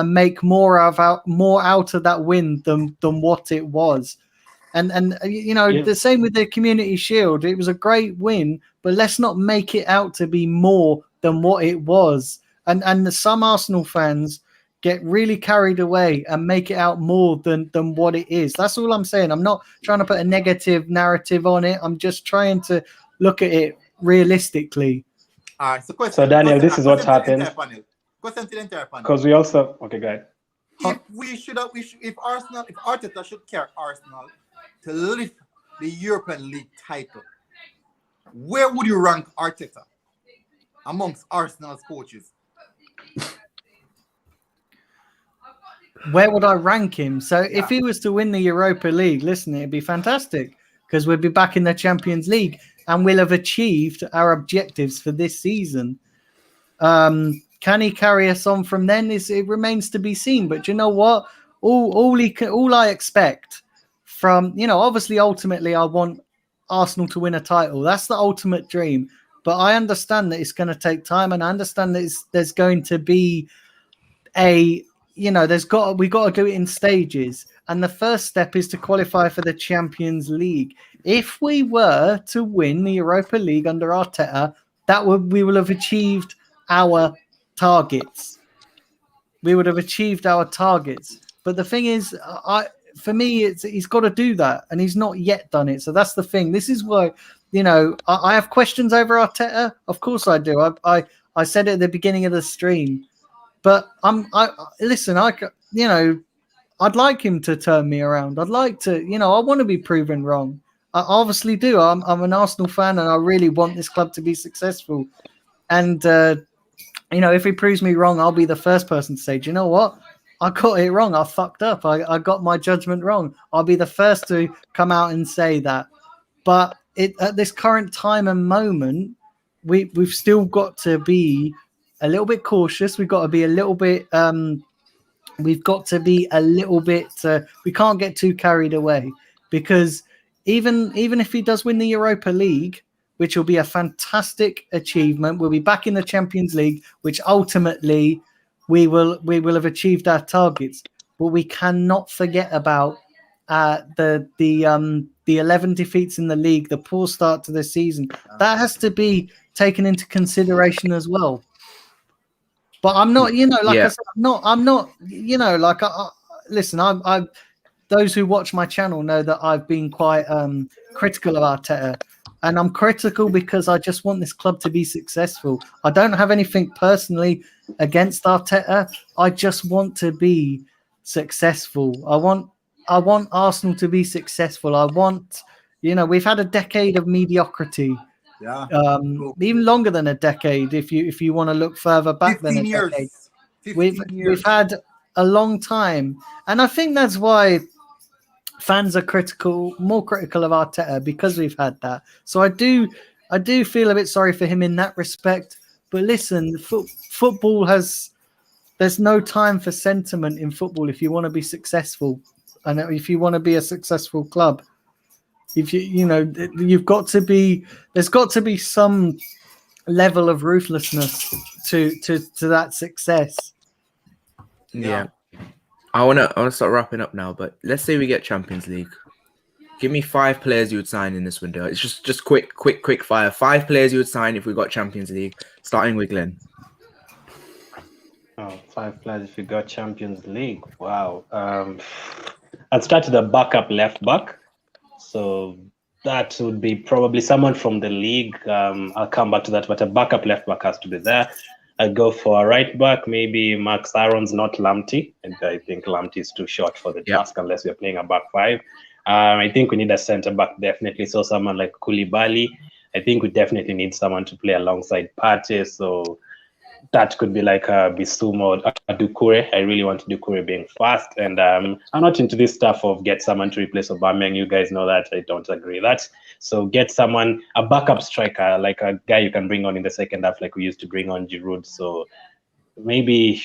make more out of that win than what it was. And you know, the same with the Community Shield. It was a great win, but let's not make it out to be more than what it was. And some Arsenal fans get really carried away and make it out more than what it is. That's all I'm saying. I'm not trying to put a negative narrative on it. I'm just trying to look at it realistically. All right. So Daniel, this is what happened. Question to the entire panel. Because we also go ahead. If Arteta should carry Arsenal to lift the European League title, where would you rank Arteta amongst Arsenal's coaches? Where would I rank him? So if he was to win the Europa League, listen, it'd be fantastic because we'd be back in the Champions League and we'll have achieved our objectives for this season. Can he carry us on from then? It remains to be seen. But you know what? All I expect from, you know, obviously, ultimately, I want Arsenal to win a title. That's the ultimate dream. But I understand that it's going to take time, and I understand that there's going to be we got to do it in stages. And the first step is to qualify for the Champions League. If we were to win the Europa League under Arteta, we will have achieved our targets. We would have achieved our targets. But the thing is, for me, he's got to do that, and he's not yet done it. So that's the thing. This is why, you know, I have questions over Arteta. Of course I do. I said it at the beginning of the stream. But I'd like him to turn me around. I'd like to, I want to be proven wrong. I obviously do. I'm an Arsenal fan, and I really want this club to be successful. And if he proves me wrong, I'll be the first person to say, do you know what? I got it wrong. I fucked up. I got my judgment wrong. I'll be the first to come out and say that. But at this current time and moment, we've still got to be a little bit cautious. We've got to be a little bit. We can't get too carried away, because even if he does win the Europa League, which will be a fantastic achievement, we'll be back in the Champions League, which ultimately we will have achieved our targets. But we cannot forget about the 11 defeats in the league, the poor start to the season. That has to be taken into consideration as well. But I'm not, I said, I'm not, listen, I those who watch my channel know that I've been quite critical of Arteta, and I'm critical because I just want this club to be successful. I don't have anything personally against Arteta. I just want to be successful. I want Arsenal to be successful. I want, we've had a decade of mediocrity. Yeah. Even longer than a decade, if you want to look further back than a decade. We've had a long time, and I think that's why fans are more critical of Arteta, because we've had that. So I do feel a bit sorry for him in that respect. But listen, football there's no time for sentiment in football if you want to be successful, and if you want to be a successful club. If there's got to be some level of ruthlessness to that success. Yeah. I wanna start wrapping up now, but let's say we get Champions League. Give me 5 players you would sign in this window. It's just quick fire. 5 players you would sign if we got Champions League, starting with Glen. 5 players if you got Champions League. Wow. I'd start with the backup left back. So that would be probably someone from the league. I'll come back to that, but a backup left back has to be there. I'd go for a right back, maybe Max Aaron's, not Lamptey. And I think Lamptey is too short for the task unless we're playing a back 5. I think we need a centre back, definitely. So someone like Koulibaly. I think we definitely need someone to play alongside Partey. So that could be like a Bissouma or a Doucouré. I really want Doucouré being fast. And I'm not into this stuff of get someone to replace Aubameyang. You guys know that. I don't agree with that. So get someone, a backup striker, like a guy you can bring on in the second half, like we used to bring on Giroud. So maybe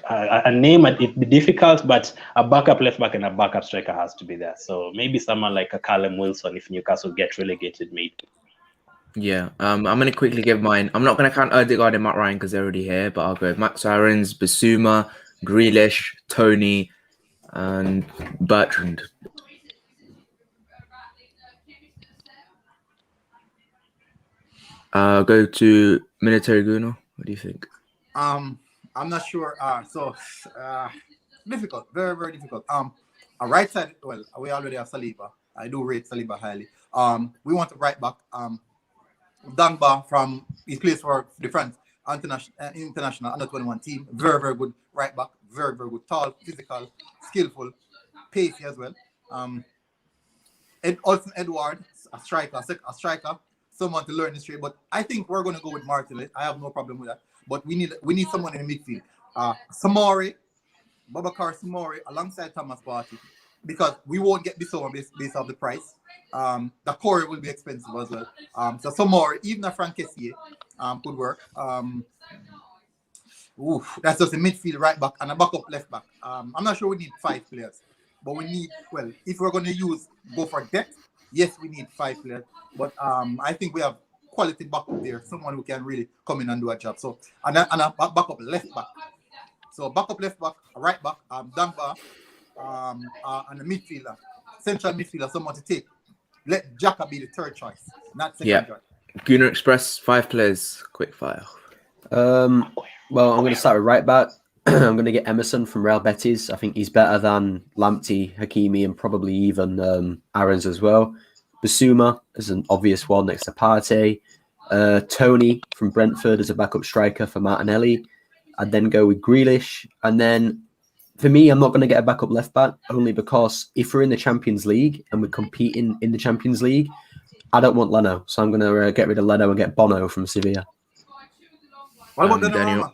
a name, it'd be difficult, but a backup left back and a backup striker has to be there. So maybe someone like a Callum Wilson if Newcastle get relegated, maybe. Yeah, I'm going to quickly give mine. I'm not going to count Odegaard and Matt Ryan because they're already here, but I'll go with Max Aarons, Bissouma, Grealish, Tony, and Bertrand. Go to Military Guno. What do you think? I'm not sure. Difficult, very, very difficult. A right side. Well, we already have Saliba. I do rate Saliba highly. We want a right back. Dangba he plays for the France international under 21 team. Very, very good right back. Very, very good. Tall, physical, skillful, pacey as well. Olsen Edward, a striker, someone to learn the straight. But I think we're going to go with Martinelli. I have no problem with that. But we need someone in the midfield. Samori, Babacar Samori, alongside Thomas Partey, because we won't get this one based off the price. The core will be expensive as well. So Samori, even a Frank Kessié could work. That's just a midfield right back and a backup left back. I'm not sure we need 5 players, but we need, if we're going to go for depth, yes, we need 5 players. But I think we have quality backup there, someone who can really come in and do a job. So and a backup left back. So backup left back, a right back, Dangba, and a midfielder, central midfielder, someone to take. Let Xhaka be the third choice, not second choice. Gunner Express, 5 players, quick fire. Well, I'm going to start with right back. I'm going to get Emerson from Real Betis. I think he's better than Lamptey, Hakimi, and probably even Aarons as well. Bissouma is an obvious one next to Partey. Tony from Brentford as a backup striker for Martinelli. I'd then go with Grealish. And then for me, I'm not going to get a backup left back only because if we're in the Champions League and we're competing in the Champions League, I don't want Leno. So I'm going to get rid of Leno and get Bono from Sevilla. What about Daniel? Donnarumma?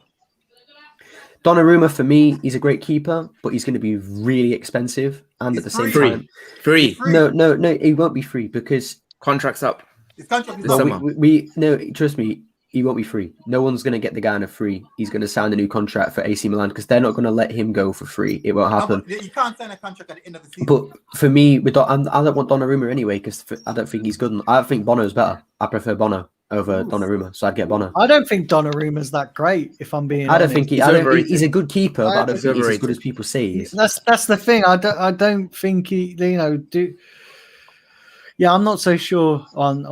Donnarumma, for me, he's a great keeper, but he's going to be really expensive. And He's at the same free. time, Free. Free. no, he won't be free because Contract's up. His contract is This up. summer. no, trust me, he won't be free. No one's going to get the guy on a free. He's going to sign a new contract for AC Milan because they're not going to let him go for free. It won't No, happen. but you can't sign a contract at the end of the season. But for me, I don't want Donnarumma anyway because I don't think he's good. I think Bono's better. I prefer Bono over Donnarumma, so I'd get Bono. I don't think Donnarumma's that great. If I'm being, I don't honest. think he's a good keeper, but I don't think he's as good as people say he is. That's the thing. I don't think he. Yeah, I'm not so sure on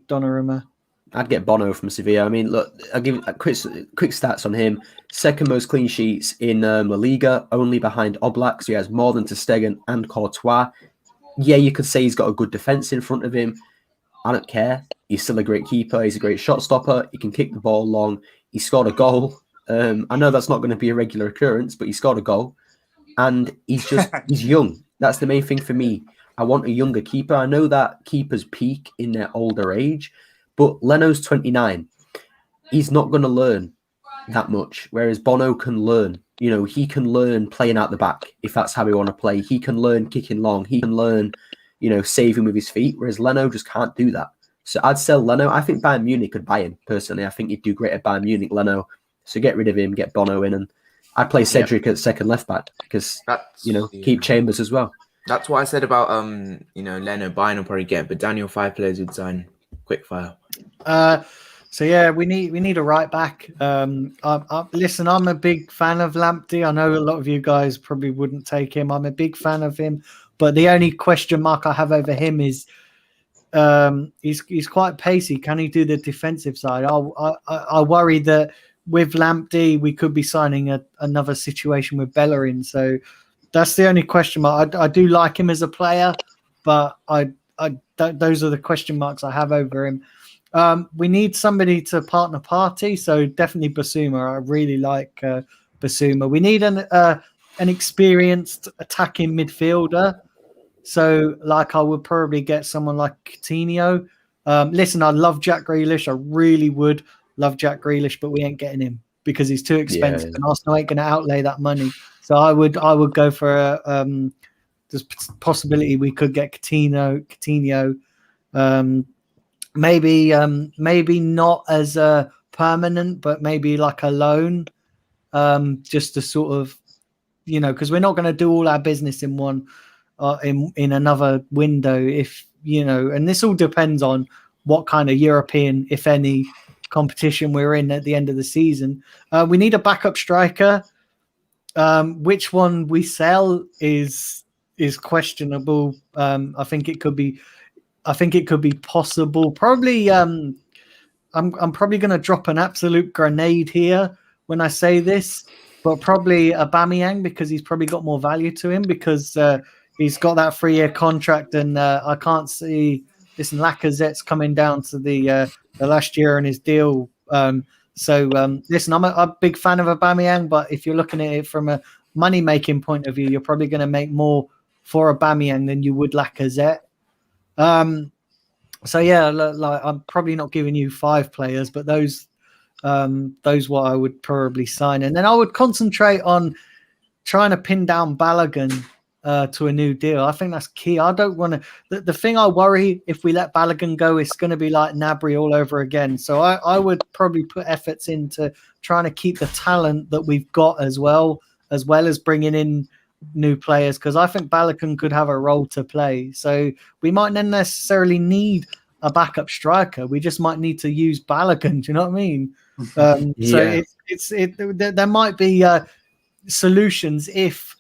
Donnarumma. I'd get Bono from Sevilla. I mean, look, I'll give quick stats on him. Second most clean sheets in La Liga, only behind Oblak. So he has more than Ter Stegen and Courtois. Yeah, you could say he's got a good defense in front of him. I don't care. He's still a great keeper. He's a great shot stopper. He can kick the ball long. He scored a goal. I know that's not going to be a regular occurrence, but he scored a goal. And he's young. That's the main thing for me. I want a younger keeper. I know that keepers peak in their older age, but Leno's 29. He's not going to learn that much, whereas Bono can learn. He can learn playing out the back if that's how we want to play. He can learn kicking long. He can learn, saving with his feet, whereas Leno just can't do that. So I'd sell Leno. I think Bayern Munich could buy him, personally. I think he'd do great at Bayern Munich, Leno. So get rid of him, get Bono in, and I'd play Cedric at second left back because, keep Chambers as well. That's what I said about, Leno buying will probably get, but Daniel, 5 players would sign quick fire. So yeah, we need a right back. Listen, I'm a big fan of Lamptey. I know a lot of you guys probably wouldn't take him. I'm a big fan of him, but the only question mark I have over him is he's quite pacey. Can he do the defensive side? I worry that with Lamptey we could be signing another situation with Bellerin. So that's the only question mark. I do like him as a player, but those are the question marks I have over him. We need somebody to partner party, so definitely Basuma. I really like Basuma. We need an experienced attacking midfielder. So, I would probably get someone like Coutinho. Listen, I love Jack Grealish. I really would love Jack Grealish, but we ain't getting him because he's too expensive, and Arsenal ain't going to outlay that money. So I would go for there's possibility we could get Coutinho. Maybe not as a permanent, but maybe like a loan, just to sort of, because we're not going to do all our business in one, in another window, if and this all depends on what kind of European, if any, competition we're in at the end of the season. We need a backup striker. Which one we sell is questionable. I think it could be possible. Probably, I'm probably going to drop an absolute grenade here when I say this, but probably Aubameyang because he's probably got more value to him because he's got that 3-year contract, and I can't see. Listen, Lacazette's coming down to the last year on his deal. Listen, I'm a big fan of Aubameyang, but if you're looking at it from a money-making point of view, you're probably going to make more for Aubameyang than you would Lacazette. So yeah, I'm probably not giving you 5 players, but those what I would probably sign, and then I would concentrate on trying to pin down Balogun to a new deal. I think that's key. I don't want to. The thing I worry if we let Balogun go, it's going to be like Gnabry all over again. So I would probably put efforts into trying to keep the talent that we've got as well as bringing in new players, because I think Balogun could have a role to play. So we might not necessarily need a backup striker. We just might need to use Balogun. Do you know what I mean? So there might be solutions if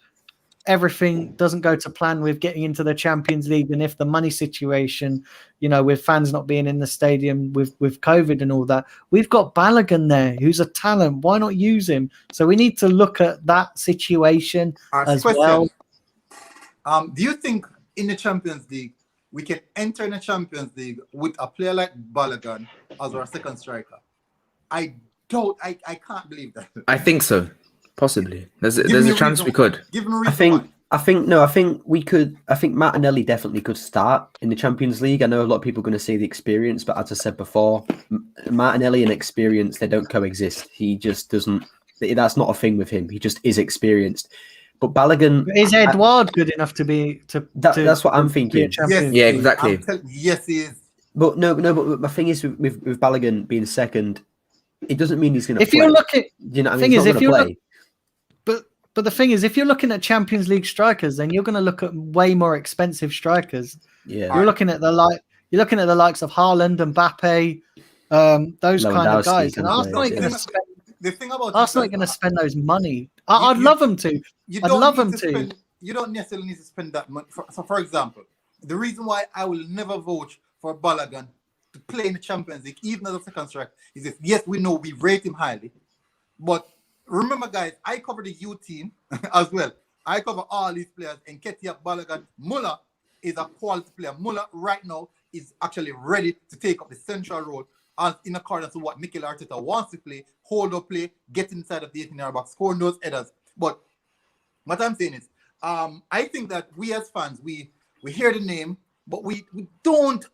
everything doesn't go to plan with getting into the Champions League, and if the money situation, with fans not being in the stadium with COVID and all that, we've got Balogun there, who's a talent. Why not use him? So we need to look at that situation as well. Do you think in the Champions League we can enter in the Champions League with a player like Balogun as our second striker? I can't believe that. I think so. Possibly. There's Give a me chance reason- we could. Give him a I reason why. think we could. I think Martinelli definitely could start in the Champions League. I know a lot of people are going to say the experience, but as I said before, Martinelli and experience, they don't coexist. He just doesn't. That's not a thing with him. He just is experienced. But Balogun, Is Edouard good enough to be that's what I'm be a thinking. Champions Yeah, League? exactly. Yes, he is. But no. But my thing is with Balogun being second, it doesn't mean he's going to. If you're looking, you know, what I mean, thing he's is, not if gonna you're play. but the thing is, if you're looking at Champions League strikers, then you're going to look at way more expensive strikers. Yeah, You're looking at the likes of Haaland, Mbappe, those kind of Lewandowski guys. can And Arsenal play, ain't yeah. going to spend. The thing about Arsenal ain't going to spend those money. I'd love them to. You I'd don't love need them to to. spend. You don't necessarily need to spend that money. So, for example, the reason why I will never vote for Balogun to play in the Champions League, even as a second striker, is this: yes, we know we rate him highly, but remember, guys, I cover the U team as well. I cover all these players, and Ketia, Balogun, Muller is a quality player. Muller right now is actually ready to take up the central role as in accordance with what Mikel Arteta wants to play, hold up play, get inside of the 18-yard box, scoring those headers. But what I'm saying is, I think that we as fans, we hear the name, but we don't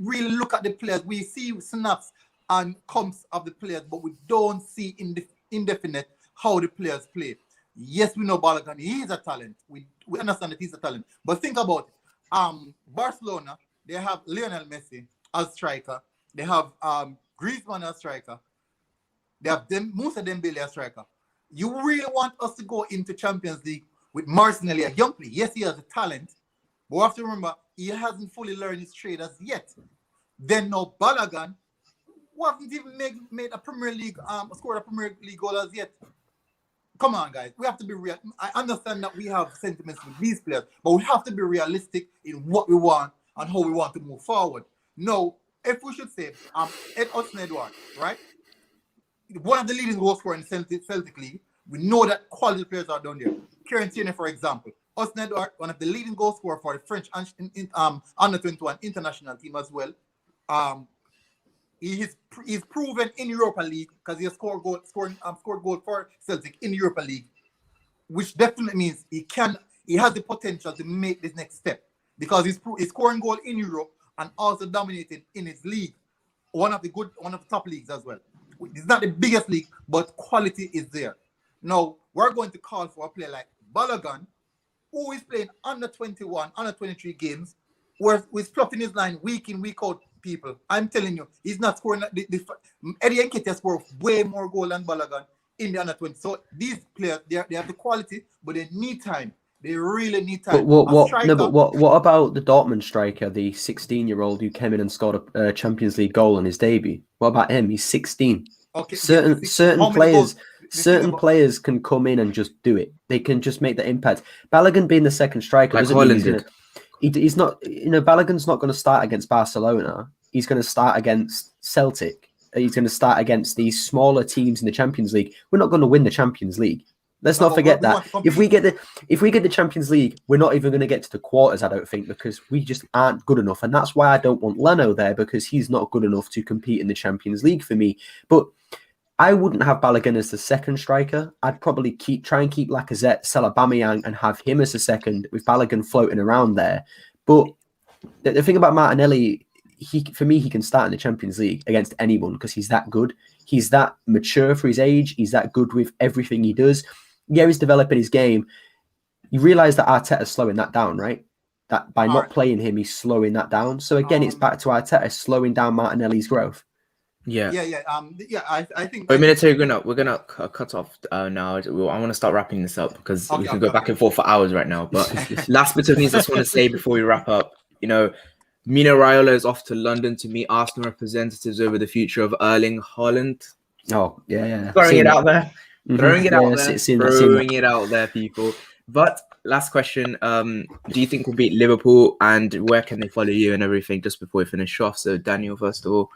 really look at the players. We see snaps and comps of the players, but we don't see indefinite how the players play. Yes, we know Balogun, he is a talent. We understand that he's a talent. But think about it. Barcelona, they have Lionel Messi as striker. They have Griezmann as striker. They have Moussa Dembele as striker. You really want us to go into Champions League with Martinelli, a young player? Yes, he has a talent, but we have to remember he hasn't fully learned his trade as yet. Then no Balogun, who hasn't even made a Premier League, scored a Premier League goal as yet. Come on, guys. We have to be real. I understand that we have sentiments with these players, but we have to be realistic in what we want and how we want to move forward. No, if we should say, Edouard, right? One of the leading goal scorers in Celtic League. We know that quality players are down there. Kieran Tierney, for example. Edouard, one of the leading goal scorers for the French under-21 international team as well. He's proven in Europa League because he has scored goal for Celtic in Europa League, which definitely means he has the potential to make this next step because he's scoring goal in Europe and also dominated in his league, one of the top leagues as well. It's not the biggest league, but quality is there. Now we're going to call for a player like Balogun, who is playing under 21, under 23 games, where he's fluffing his line week in, week out. People, I'm telling you, he's not scoring. Eddie Nketiah scored way more goal than Balogun in the under 20. So these players, they have the quality, but they need time. They really need time. But what about the Dortmund striker, the 16-year-old who came in and scored a Champions League goal in his debut? What about him? He's 16. Okay, certain players can come in and just do it. They can just make the impact. Balogun being the second striker like doesn't mean Haaland did. He's not, Balogun's not going to start against Barcelona. He's going to start against Celtic. He's going to start against these smaller teams in the Champions League. We're not going to win the Champions League. Let's not forget that. If we get the Champions League, we're not even going to get to the quarters, I don't think, because we just aren't good enough. And that's why I don't want Leno there, because he's not good enough to compete in the Champions League for me. But I wouldn't have Balogun as the second striker. I'd probably try and keep Lacazette, sell Aubameyang, and have him as the second with Balogun floating around there. But the thing about Martinelli, for me, he can start in the Champions League against anyone because he's that good. He's that mature for his age. He's that good with everything he does. Yeah, he's developing his game. You realise that Arteta's slowing that down, right? That by not playing him, he's slowing that down. So again, it's back to Arteta slowing down Martinelli's growth. Yeah. I think. Wait a minute, we're gonna cut off now. I want to start wrapping this up because we can go back and forth for hours right now. But last bit of news I just want to say before we wrap up. Mino Raiola is off to London to meet Arsenal representatives over the future of Erling Haaland. Oh yeah. Throwing it out there, people. But last question: do you think we'll beat Liverpool, and where can they follow you and everything? Just before we finish off, so Daniel, first of all.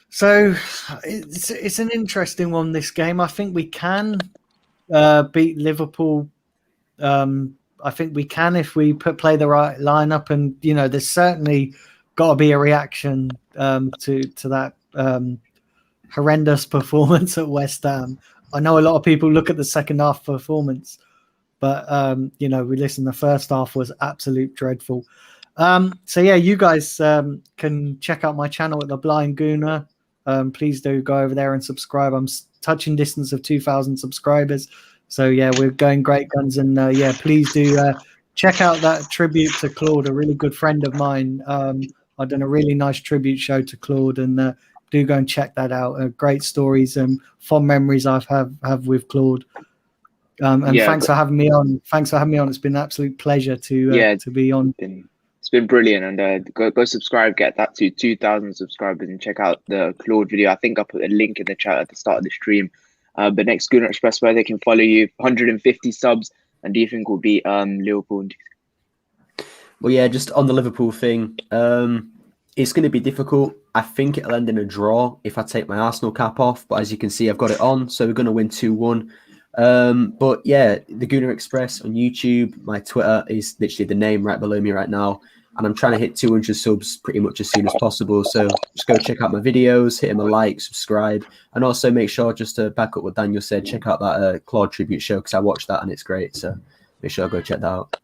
So it's an interesting one, this game. I think we can beat Liverpool. I think we can if we play the right lineup, and there's certainly got to be a reaction to that horrendous performance at West Ham. I know a lot of people look at the second half performance, but you know, we listen. The first half was absolute dreadful. So yeah, you guys can check out my channel at The Blind Gooner. Please do go over there and subscribe. I'm touching distance of 2,000 subscribers. So yeah, we're going great guns, and yeah, please do check out that tribute to Claude, a really good friend of mine. I've done a really nice tribute show to Claude, and do go and check that out. Great stories and fond memories I have with Claude. And Yeah, thanks for having me on. Thanks for having me on. It's been an absolute pleasure to be on. It's been brilliant, and go subscribe, get that to 2,000 subscribers, and check out the Claude video. I think I put a link in the chat at the start of the stream. But next Gooner Express, where they can follow you, 150 subs, and do you think will beat Liverpool? Well, yeah, just on the Liverpool thing, it's going to be difficult. I think it'll end in a draw if I take my Arsenal cap off. But as you can see, I've got it on, so we're going to win 2-1. But yeah, the Gooner Express on YouTube. My Twitter is literally the name right below me right now. And I'm trying to hit 200 subs pretty much as soon as possible. So just go check out my videos, hit him a like, subscribe. And also make sure, just to back up what Daniel said, check out that Claude tribute show, because I watched that and it's great. So make sure I go check that out.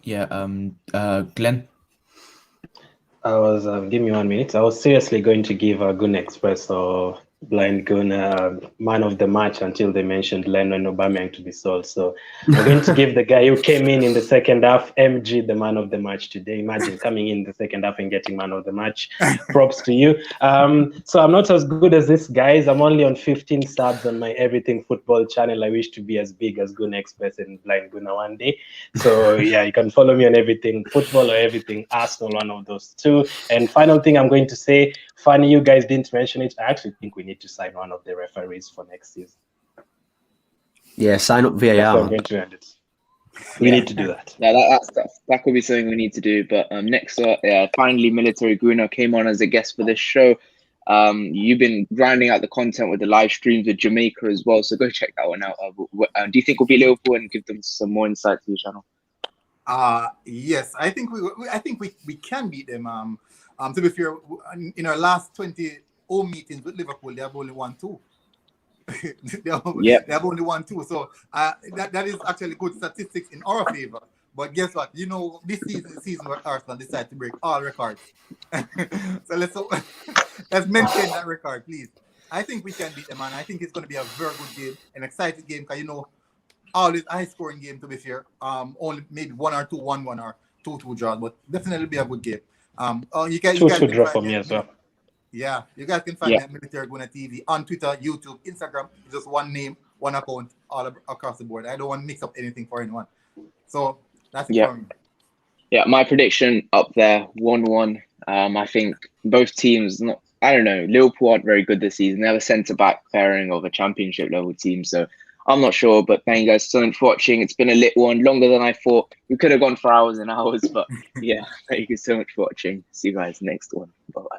Yeah, Glenn? I was, give me 1 minute. I was seriously going to give a Gun Express or Blind Gun man of the match until they mentioned Lennon Aubameyang to be sold. So I'm going to give the guy who came in the second half, MG, the man of the match today. Imagine coming in the second half and getting man of the match. Props to you. So I'm not as good as this, guys. I'm only on 15 subs on my Everything Football channel. I wish to be as big as Gun Express and Blind Gunner one day. So yeah, you can follow me on Everything Football or Everything Arsenal, one of those two. And final thing I'm going to say, funny you guys didn't mention it, I actually think we need to sign one of the referees for next season. Yeah, sign up VAR. I'm going to end it. We need to do that. Yeah, that could be something we need to do. But next up, finally, Military Gruner came on as a guest for this show. You've been grinding out the content with the live streams with Jamaica as well, so go check that one out. Do you think we'll be Liverpool and give them some more insight to your channel? Yes, I think we can beat them. To be fair, in our last 20 home meetings with Liverpool, they have only won 2. They have only won 2. So that is actually good statistics in our favor. But guess what? You know, this season is the season where Arsenal decide to break all records. So let's maintain that record, please. I think we can beat them, man. I think it's going to be a very good game, an exciting game, because you know, always a high-scoring game, to be fair. Only maybe 1 or 2, 1-1 or 2-2 draw, but definitely be a good game. You guys can draw for me as well. Yeah, you guys can find me at Military Gunner TV on Twitter, YouTube, Instagram. Just one name, one account, all across the board. I don't want to mix up anything for anyone. So that's it for me. Yeah, my prediction up there, 1-1. I think both teams, I don't know, Liverpool aren't very good this season. They have a centre-back pairing of a championship level team, so I'm not sure, but thank you guys so much for watching. It's been a lit one, longer than I thought. We could have gone for hours and hours, but yeah, thank you so much for watching. See you guys next one. Bye-bye.